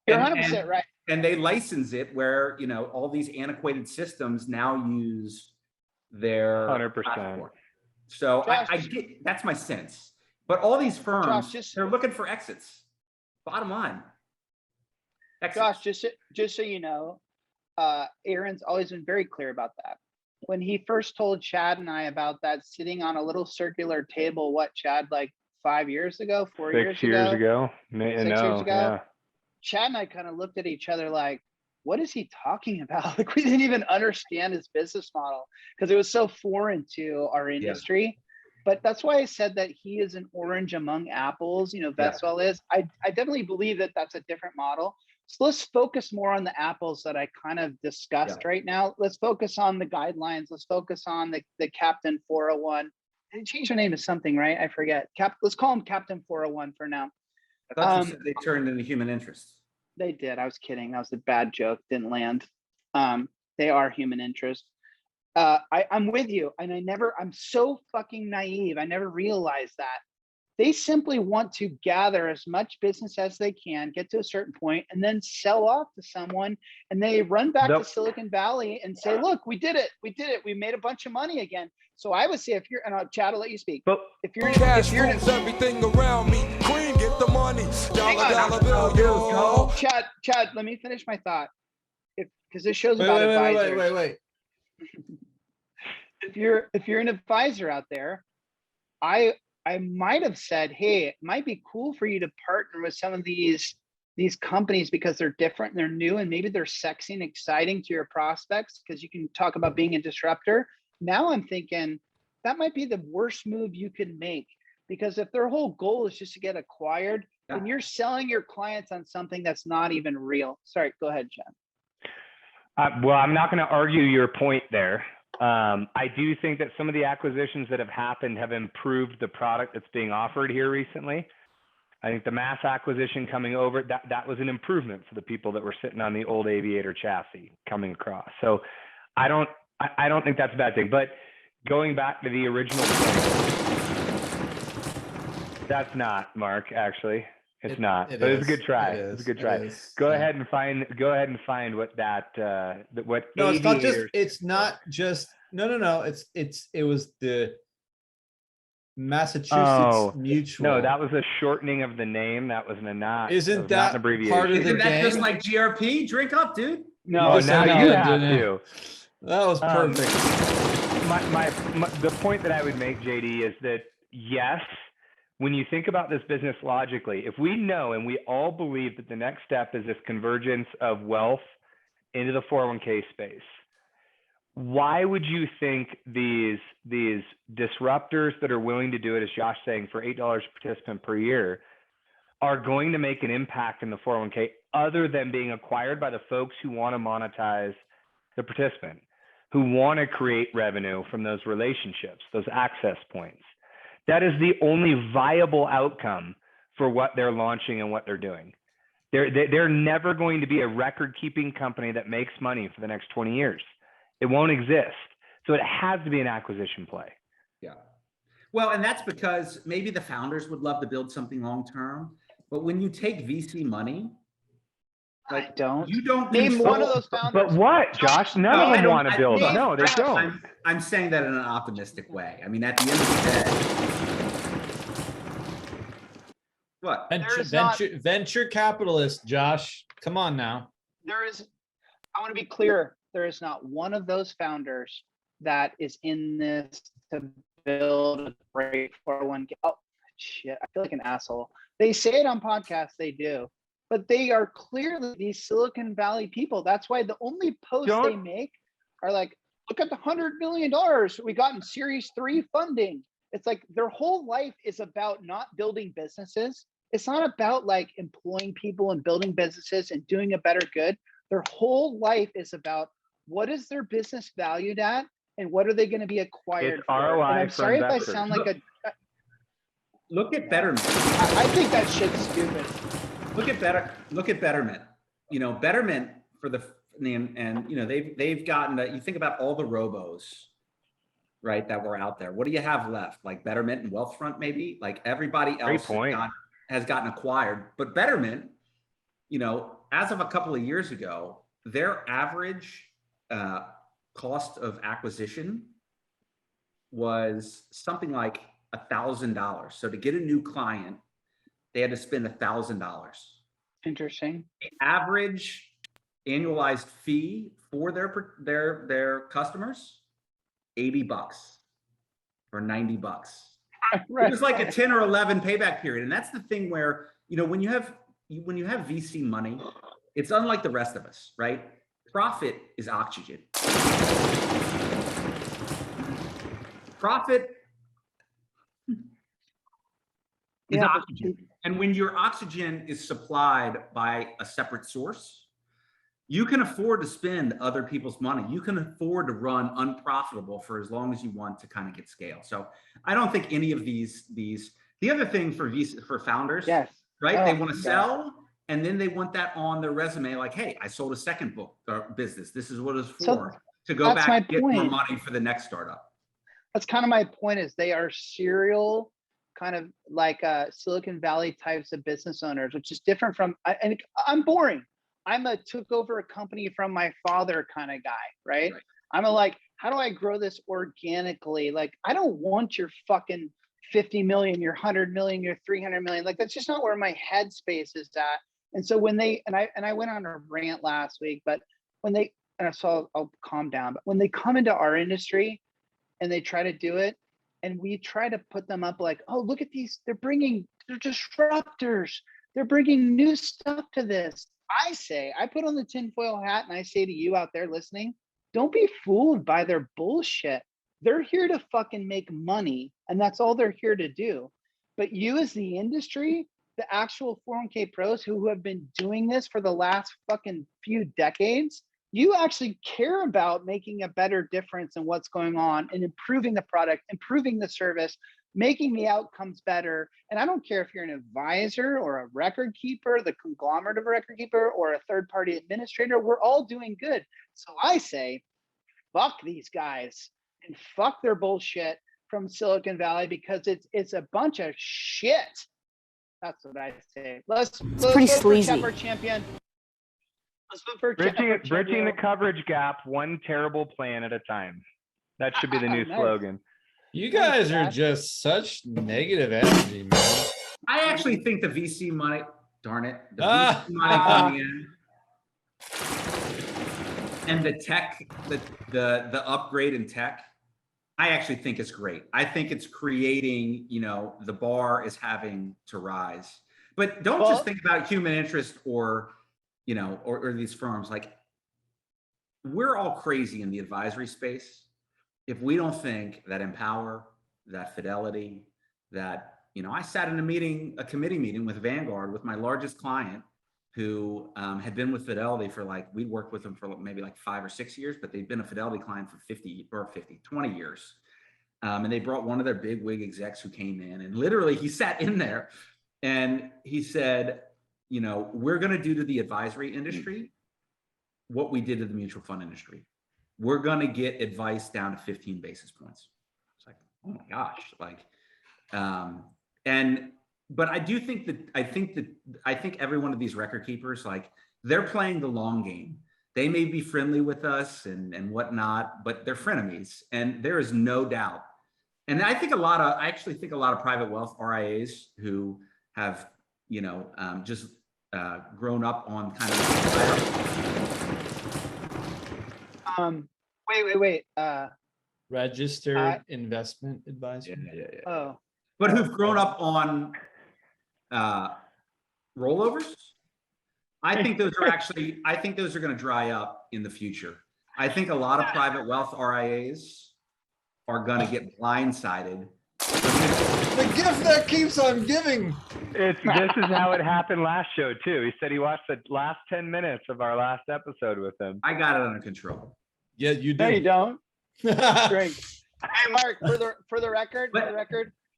You're 100% right. And they license it where, all these antiquated systems now use their 100%. platform. So Josh, I get, that's my sense. But all these firms, Josh, they're looking for exits. Bottom line. Josh, just so you know, Aaron's always been very clear about that. When he first told Chad and I about that, sitting on a little circular table, Chad, like 5 years ago, 4 years ago? 6 years ago. 6 years ago. Yeah. Chad and I kind of looked at each other like, what is he talking about? Like, we didn't even understand his business model because it was so foreign to our industry. Yeah. But that's why I said that he is an orange among apples, Vestwell is. I definitely believe that that's a different model. So let's focus more on the apples that I kind of discussed right now. Let's focus on the Guidelines. Let's focus on the Captain 401. They changed their name to something, right? I forget. Let's call him Captain 401 for now. I thought you said they turned into human interest. They did. I was kidding. That was a bad joke. Didn't land. They are human interest. I'm with you. And I'm so fucking naive. I never realized that. They simply want to gather as much business as they can, get to a certain point, and then sell off to someone. And they run back to Silicon Valley and say, look, we did it. We did it. We made a bunch of money again. So I would say and Chad, I'll let you speak. But if you're everything around me, Queen, get the money. Dollar bill, yo. Chad, let me finish my thought. Because this show's about advisors. Wait. If you're an advisor out there, I might have said, hey, it might be cool for you to partner with some of these companies because they're different and they're new and maybe they're sexy and exciting to your prospects because you can talk about being a disruptor. now I'm thinking that might be the worst move you could make, because if their whole goal is just to get acquired, then you're selling your clients on something that's not even real. Sorry, go ahead, Jen. Well, I'm not going to argue your point there. I do think that some of the acquisitions that have happened have improved the product that's being offered here recently. I think the mass acquisition coming over, that was an improvement for the people that were sitting on the old Aviator chassis coming across. So I don't think that's a bad thing. But going back to the original point, that's not, Mark, actually. It's not. But it was a good try. It was a good try. Go ahead and find what that what. No, it's not just. Aviators- It's not just. No. It was the Massachusetts Mutual. No, that was a shortening of the name. That was not. Isn't was that not an abbreviation? part of the Isn't that just game? like GRP? Drink up, dude. No, Oh, now no, you it have didn't. to. That was perfect. The point that I would make, JD, is that yes, when you think about this business logically, if we know and we all believe that the next step is this convergence of wealth into the 401k space, why would you think these disruptors that are willing to do it, as Josh saying, for $8 per participant per year, are going to make an impact in the 401k other than being acquired by the folks who want to monetize the participant, who want to create revenue from those relationships, those access points? That is the only viable outcome for what they're launching and what they're doing. They're never going to be a record-keeping company that makes money for the next 20 years. It won't exist. So it has to be an acquisition play. Yeah. Well, and that's because maybe the founders would love to build something long-term, but when you take VC money, I don't. You don't name control, one of those founders. But what, Josh? None of them want to build. No, they don't. I'm saying that in an optimistic way. I mean, at the end of the day, what? Venture capitalist, Josh. Come on now. I want to be clear. There is not one of those founders that is in this to build a great 401k. Oh, shit. I feel like an asshole. They say it on podcasts. They do. But they are clearly these Silicon Valley people. That's why the only posts they make are like, look at the $100 million we got in Series 3 funding. It's like their whole life is about not building businesses. It's not about like employing people and building businesses and doing a better good. Their whole life is about what is their business valued at and what are they going to be acquired It's for. ROI And I'm sorry if I investors. sound like Look at Betterment. I think that shit's stupid. Look at Betterment. You know, Betterment for and you know, they've gotten you think about all the robos, right, that were out there. What do you have left? Like Betterment and Wealthfront, maybe? Like everybody else has gotten acquired. But Betterment, you know, as of a couple of years ago, their average cost of acquisition was something like $1,000. So to get a new client, they had to spend $1,000. Interesting. The average annualized fee for their customers, $80 or $90. Right. It was like a 10 or 11 payback period. And that's the thing where, you know, when you have VC money, it's unlike the rest of us, right? Profit is oxygen. Profit is oxygen. And when your oxygen is supplied by a separate source, you can afford to spend other people's money. You can afford to run unprofitable for as long as you want to kind of get scale. So I don't think any of these, the other thing for founders, right? Oh, they want to sell and then they want that on their resume. Like, hey, I sold a second book or business. This is what it's for, to go back and get more money for the next startup. That's kind of my point, is they are serial kind of like Silicon Valley types of business owners, which is different from, and I'm boring. I'm a took over a company from my father kind of guy, right? I'm like, how do I grow this organically? Like, I don't want your fucking 50 million, your 100 million, your 300 million. Like, that's just not where my headspace is at. And so when they, and I went on a rant last week, but when they, and so I'll calm down, but when they come into our industry and they try to do it, and we try to put them up like, oh, look at these, they're disruptors. They're bringing new stuff to this. I put on the tinfoil hat and I say to you out there listening, don't be fooled by their bullshit. They're here to fucking make money, and that's all they're here to do. But you as the industry, the actual 401k pros who have been doing this for the last fucking few decades, you actually care about making a better difference in what's going on and improving the product, improving the service, making the outcomes better. And I don't care if you're an advisor or a record keeper, the conglomerate of a record keeper, or a third-party administrator, we're all doing good. So I say, fuck these guys and fuck their bullshit from Silicon Valley, because it's a bunch of shit. That's what I say. Let's pretty vote sleazy. for Chapter Champion. Let's vote for Bridging the coverage gap, one terrible plan at a time. That should be the new Nice. slogan. You guys are just such negative energy, man. I actually think the VC money, darn it, the VC money coming in and the tech, the upgrade in tech, I actually think it's great. I think it's creating, you know, the bar is having to rise. But don't just think about human interest or, you know, or these firms. Like, we're all crazy in the advisory space if we don't think that Empower, that Fidelity, that, you know, I sat in a committee meeting with Vanguard with my largest client who had been with Fidelity for we'd worked with them for maybe 5 or 6 years, but they'd been a Fidelity client for 20 years. And they brought one of their big wig execs who came in, and literally he sat in there and he said, you know, we're going to do to the advisory industry what we did to the mutual fund industry. We're going to get advice down to 15 basis points. It's like, oh my gosh. But I do think I think every one of these record keepers, they're playing the long game. They may be friendly with us and whatnot, but they're frenemies. And there is no doubt. And I actually think a lot of private wealth RIAs who have, you know, just grown up on kind of. Wait. Registered investment advisor. Yeah. Oh. But who've grown up on rollovers. I think those are going to dry up in the future. I think a lot of private wealth RIAs are going to get blindsided. The gift that keeps on giving. This is how it happened last show too. He said he watched the last 10 minutes of our last episode with him. I got it under control. Yeah, you do. No, you don't. Drink. Hey, Mark, for the record,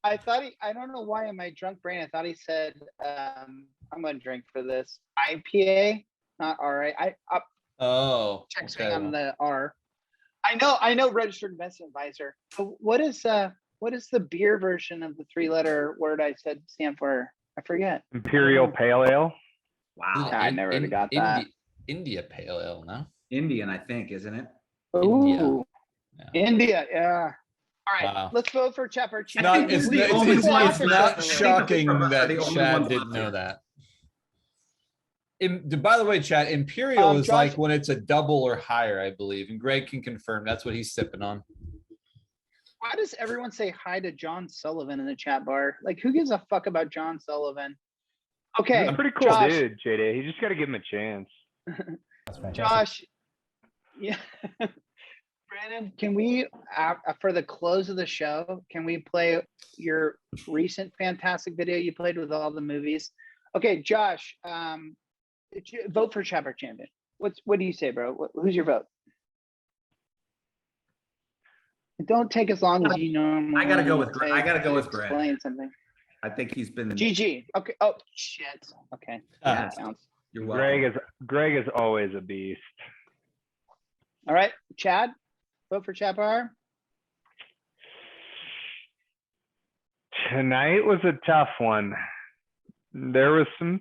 I thought I don't know why in my drunk brain, I thought he said, I'm going to drink for this. IPA, not RA. Check okay. on the R. I know registered investment advisor. But what is the beer version of the 3-letter word I said stand for? I forget. Imperial Pale Ale. Wow. I never would've got that. India Pale Ale, no? Indian, I think, isn't it? Ooh. Yeah. India, yeah. All right, Wow. let's vote for Chapter It's not shocking that the only Chad ones didn't out know there. that. By the way, Chad, Imperial is Josh- like when it's a double or higher, I believe. And Greg can confirm that's what he's sipping on. Why does everyone say hi to John Sullivan in the chat bar? Like, who gives a fuck about John Sullivan? Okay, He's a pretty cool Josh, dude, JD. You just got to give him a chance. That's fantastic. Josh, yeah. Brandon, can we, for the close of the show, can we play your recent fantastic video you played with all the movies? Okay, Josh, vote for Chapter Champion. What do you say, bro? Who's your vote? Don't take as long as you normally. I gotta go with take to Greg. explain something. I think he's been GG. Okay. Oh shit. Okay. Yeah. That counts. You're welcome. Greg is always a beast. All right, Chad. Vote for Chad Bar. Tonight was a tough one. There was some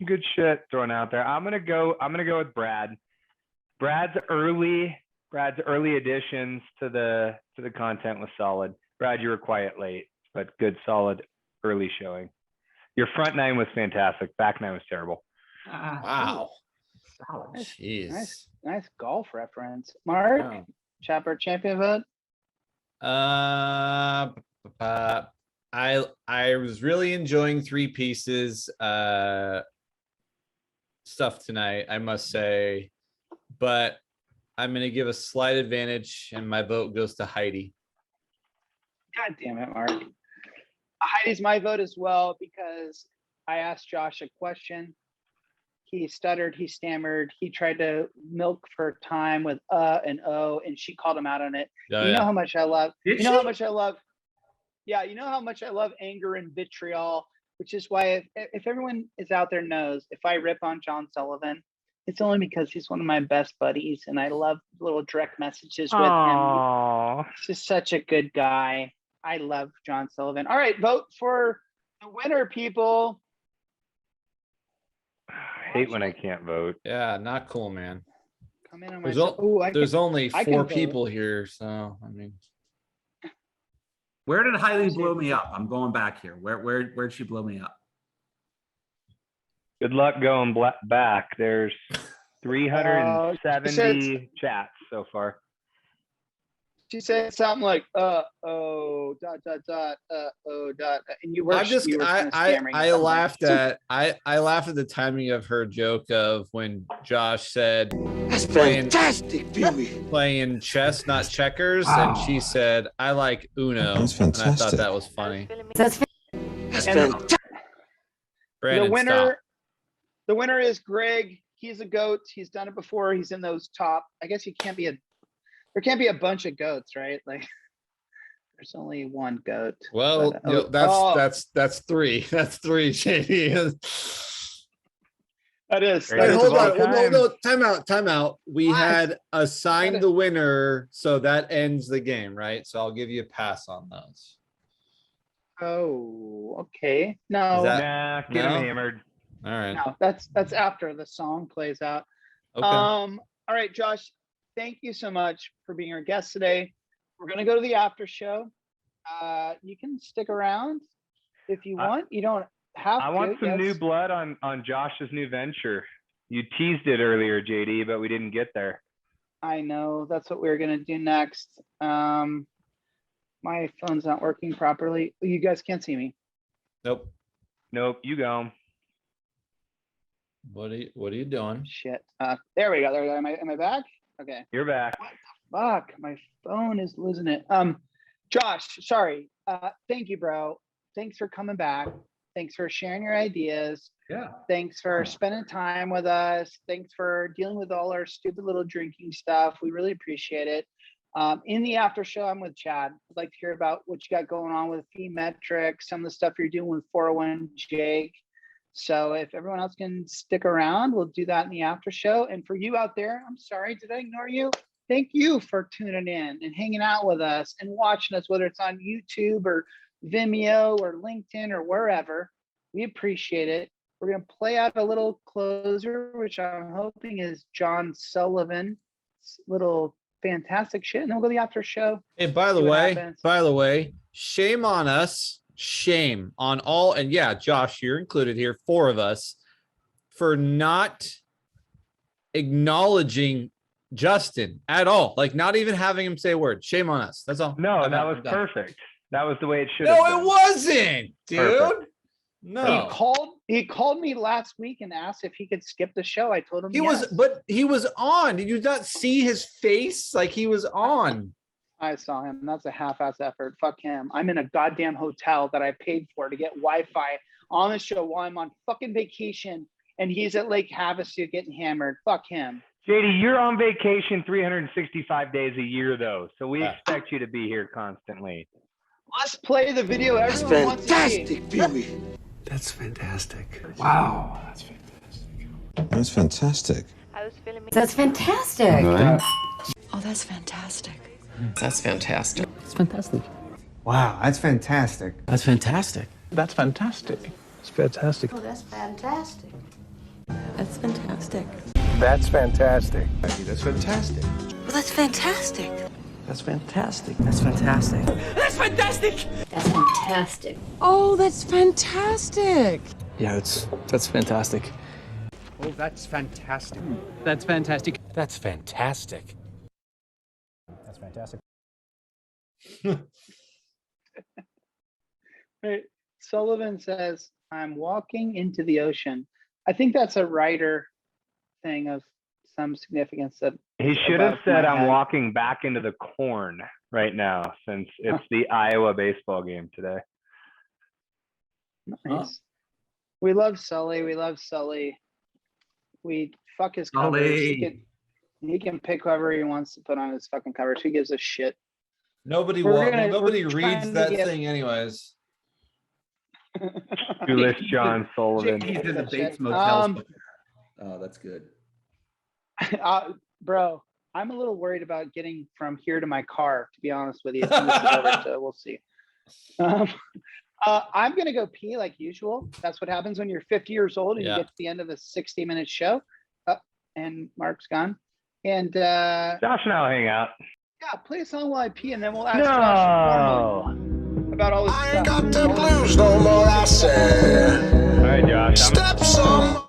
good shit thrown out there. I'm gonna go with Brad. Brad's early additions to the content was solid. Brad, you were quiet late, but good solid early showing. Your front nine was fantastic. Back nine was terrible. Wow. Solid. Jeez. Nice golf reference. Mark, Wow. Chapter Champion vote. I was really enjoying Three Pieces stuff tonight, I must say, but I'm going to give a slight advantage and my vote goes to Heidi. God damn it, Mark. Heidi's my vote as well because I asked Josh a question. He stuttered, he stammered, he tried to milk for time with and oh, and she called him out on it. Oh, You know yeah. how much I love. Did You know how she? much I love. Yeah, you know how much I love anger and vitriol, which is why if everyone is out there knows, if I rip on John Sullivan, it's only because he's one of my best buddies and I love little direct messages with him. Aww. He's just such a good guy. I love John Sullivan. All right, vote for the winner, people. I hate when I can't vote. Yeah, not cool, man. Come in on my. There's only I can 4 vote. people here, so I mean. Where did Hailey blow me up? I'm going back here. Where'd she blow me up? Good luck going back. There's 370 chats so far. She said something like and you were. I laughed at the timing of her joke of when Josh said That's fantastic, Pee-wee. playing chess, not checkers, and she said I like Uno. That's And I thought fantastic. that was funny. That's fantastic. Brandon, The winner is Greg. He's a goat. He's done it before. He's in those top. I guess there can't be a bunch of goats, right? Like there's only one goat. Well, but, that's 3. That's 3, JD. That is. Great. Wait, That is hold all on. time. No, time out. We What? had assigned What? the winner, so that ends the game, right? So I'll give you a pass on those. Oh, okay. No, Is that- Nah, get No? him hammered. All right. no, that's after the song plays out. Okay. All right, Josh, thank you so much for being our guest today. We're gonna go to the after show. You can stick around if you want. You don't have I to. want some new yes. blood on Josh's new venture. You teased it earlier, JD, but we didn't get there. I know that's what we're gonna do next. My phone's not working properly. You guys can't see me. Nope. Nope, you go. What are you doing? Shit. There we go. There we go. Am I back? Okay. You're back. Fuck, my phone is losing it. Josh, sorry. Thank you, bro. Thanks for coming back. Thanks for sharing your ideas. Yeah. Thanks for spending time with us. Thanks for dealing with all our stupid little drinking stuff. We really appreciate it. In the after show, I'm with Chad. I'd like to hear about what you got going on with fee metrics, some of the stuff you're doing with 401 Jake. So if everyone else can stick around, we'll do that in the after show. And for you out there, I'm sorry, did I ignore you? Thank you for tuning in and hanging out with us and watching us, whether it's on YouTube or Vimeo or LinkedIn or wherever. We appreciate it. We're going to play out a little closer, which I'm hoping is John Sullivan's little fantastic shit. And then we'll go to the after show. Hey, by the See what way, happens. shame on us. Shame on all. And yeah, Josh, you're included here, 4 of us, for not acknowledging Justin at all. Like not even having him say a word. Shame on us. That's all. No, I'm that out. was I'm done. perfect. That was the way it should have No, been. it wasn't, dude. Perfect. No. He called me last week and asked if he could skip the show. I told him He yes. was, but he was on. Did you not see his face? Like he was on. I saw him. That's a half-ass effort. Fuck him. I'm in a goddamn hotel that I paid for to get Wi-Fi on the show while I'm on fucking vacation, and he's at Lake Havasu getting hammered. Fuck him. JD, you're on vacation 365 days a year, though, so we Yeah. expect you to be here constantly. Let's play the video That's everyone wants to see. fantastic, Pee-wee. That's fantastic. Wow, that's fantastic. That's fantastic. That's fantastic. Right? Oh, that's fantastic. That's fantastic. It's fantastic. Wow, that's fantastic. That's fantastic. That's fantastic. It's fantastic. Oh, that's fantastic. That's fantastic. That's fantastic. That's fantastic. Well, that's fantastic. That's fantastic. That's fantastic. That's fantastic. Oh, that's fantastic. Yeah, that's fantastic. Oh, that's fantastic. That's fantastic. That's fantastic. That's fantastic. Right. Sullivan says, I'm walking into the ocean. I think that's a writer thing of some significance. That He should have above said, my I'm head. walking back into the corn. right now since it's the Iowa baseball game today. Nice. We love Sully. We love Sully. We fuck his covers. He can pick whoever he wants to put on his fucking covers. Who gives a shit? Nobody we're reads trying that to get- thing anyways. Shoeless John Sullivan. He's in the Bates Motel. Oh, that's good. Bro, I'm a little worried about getting from here to my car, to be honest with you. As soon as it's over, so we'll see. I'm going to go pee like usual. That's what happens when you're 50 years old and you get to the end of a 60-minute show. And Mark's gone. And Josh and I'll hang out. Yeah, play a song while I pee, and then we'll ask Josh formally about all this stuff. I ain't got the blues no more, I said. All right, Josh. Step some.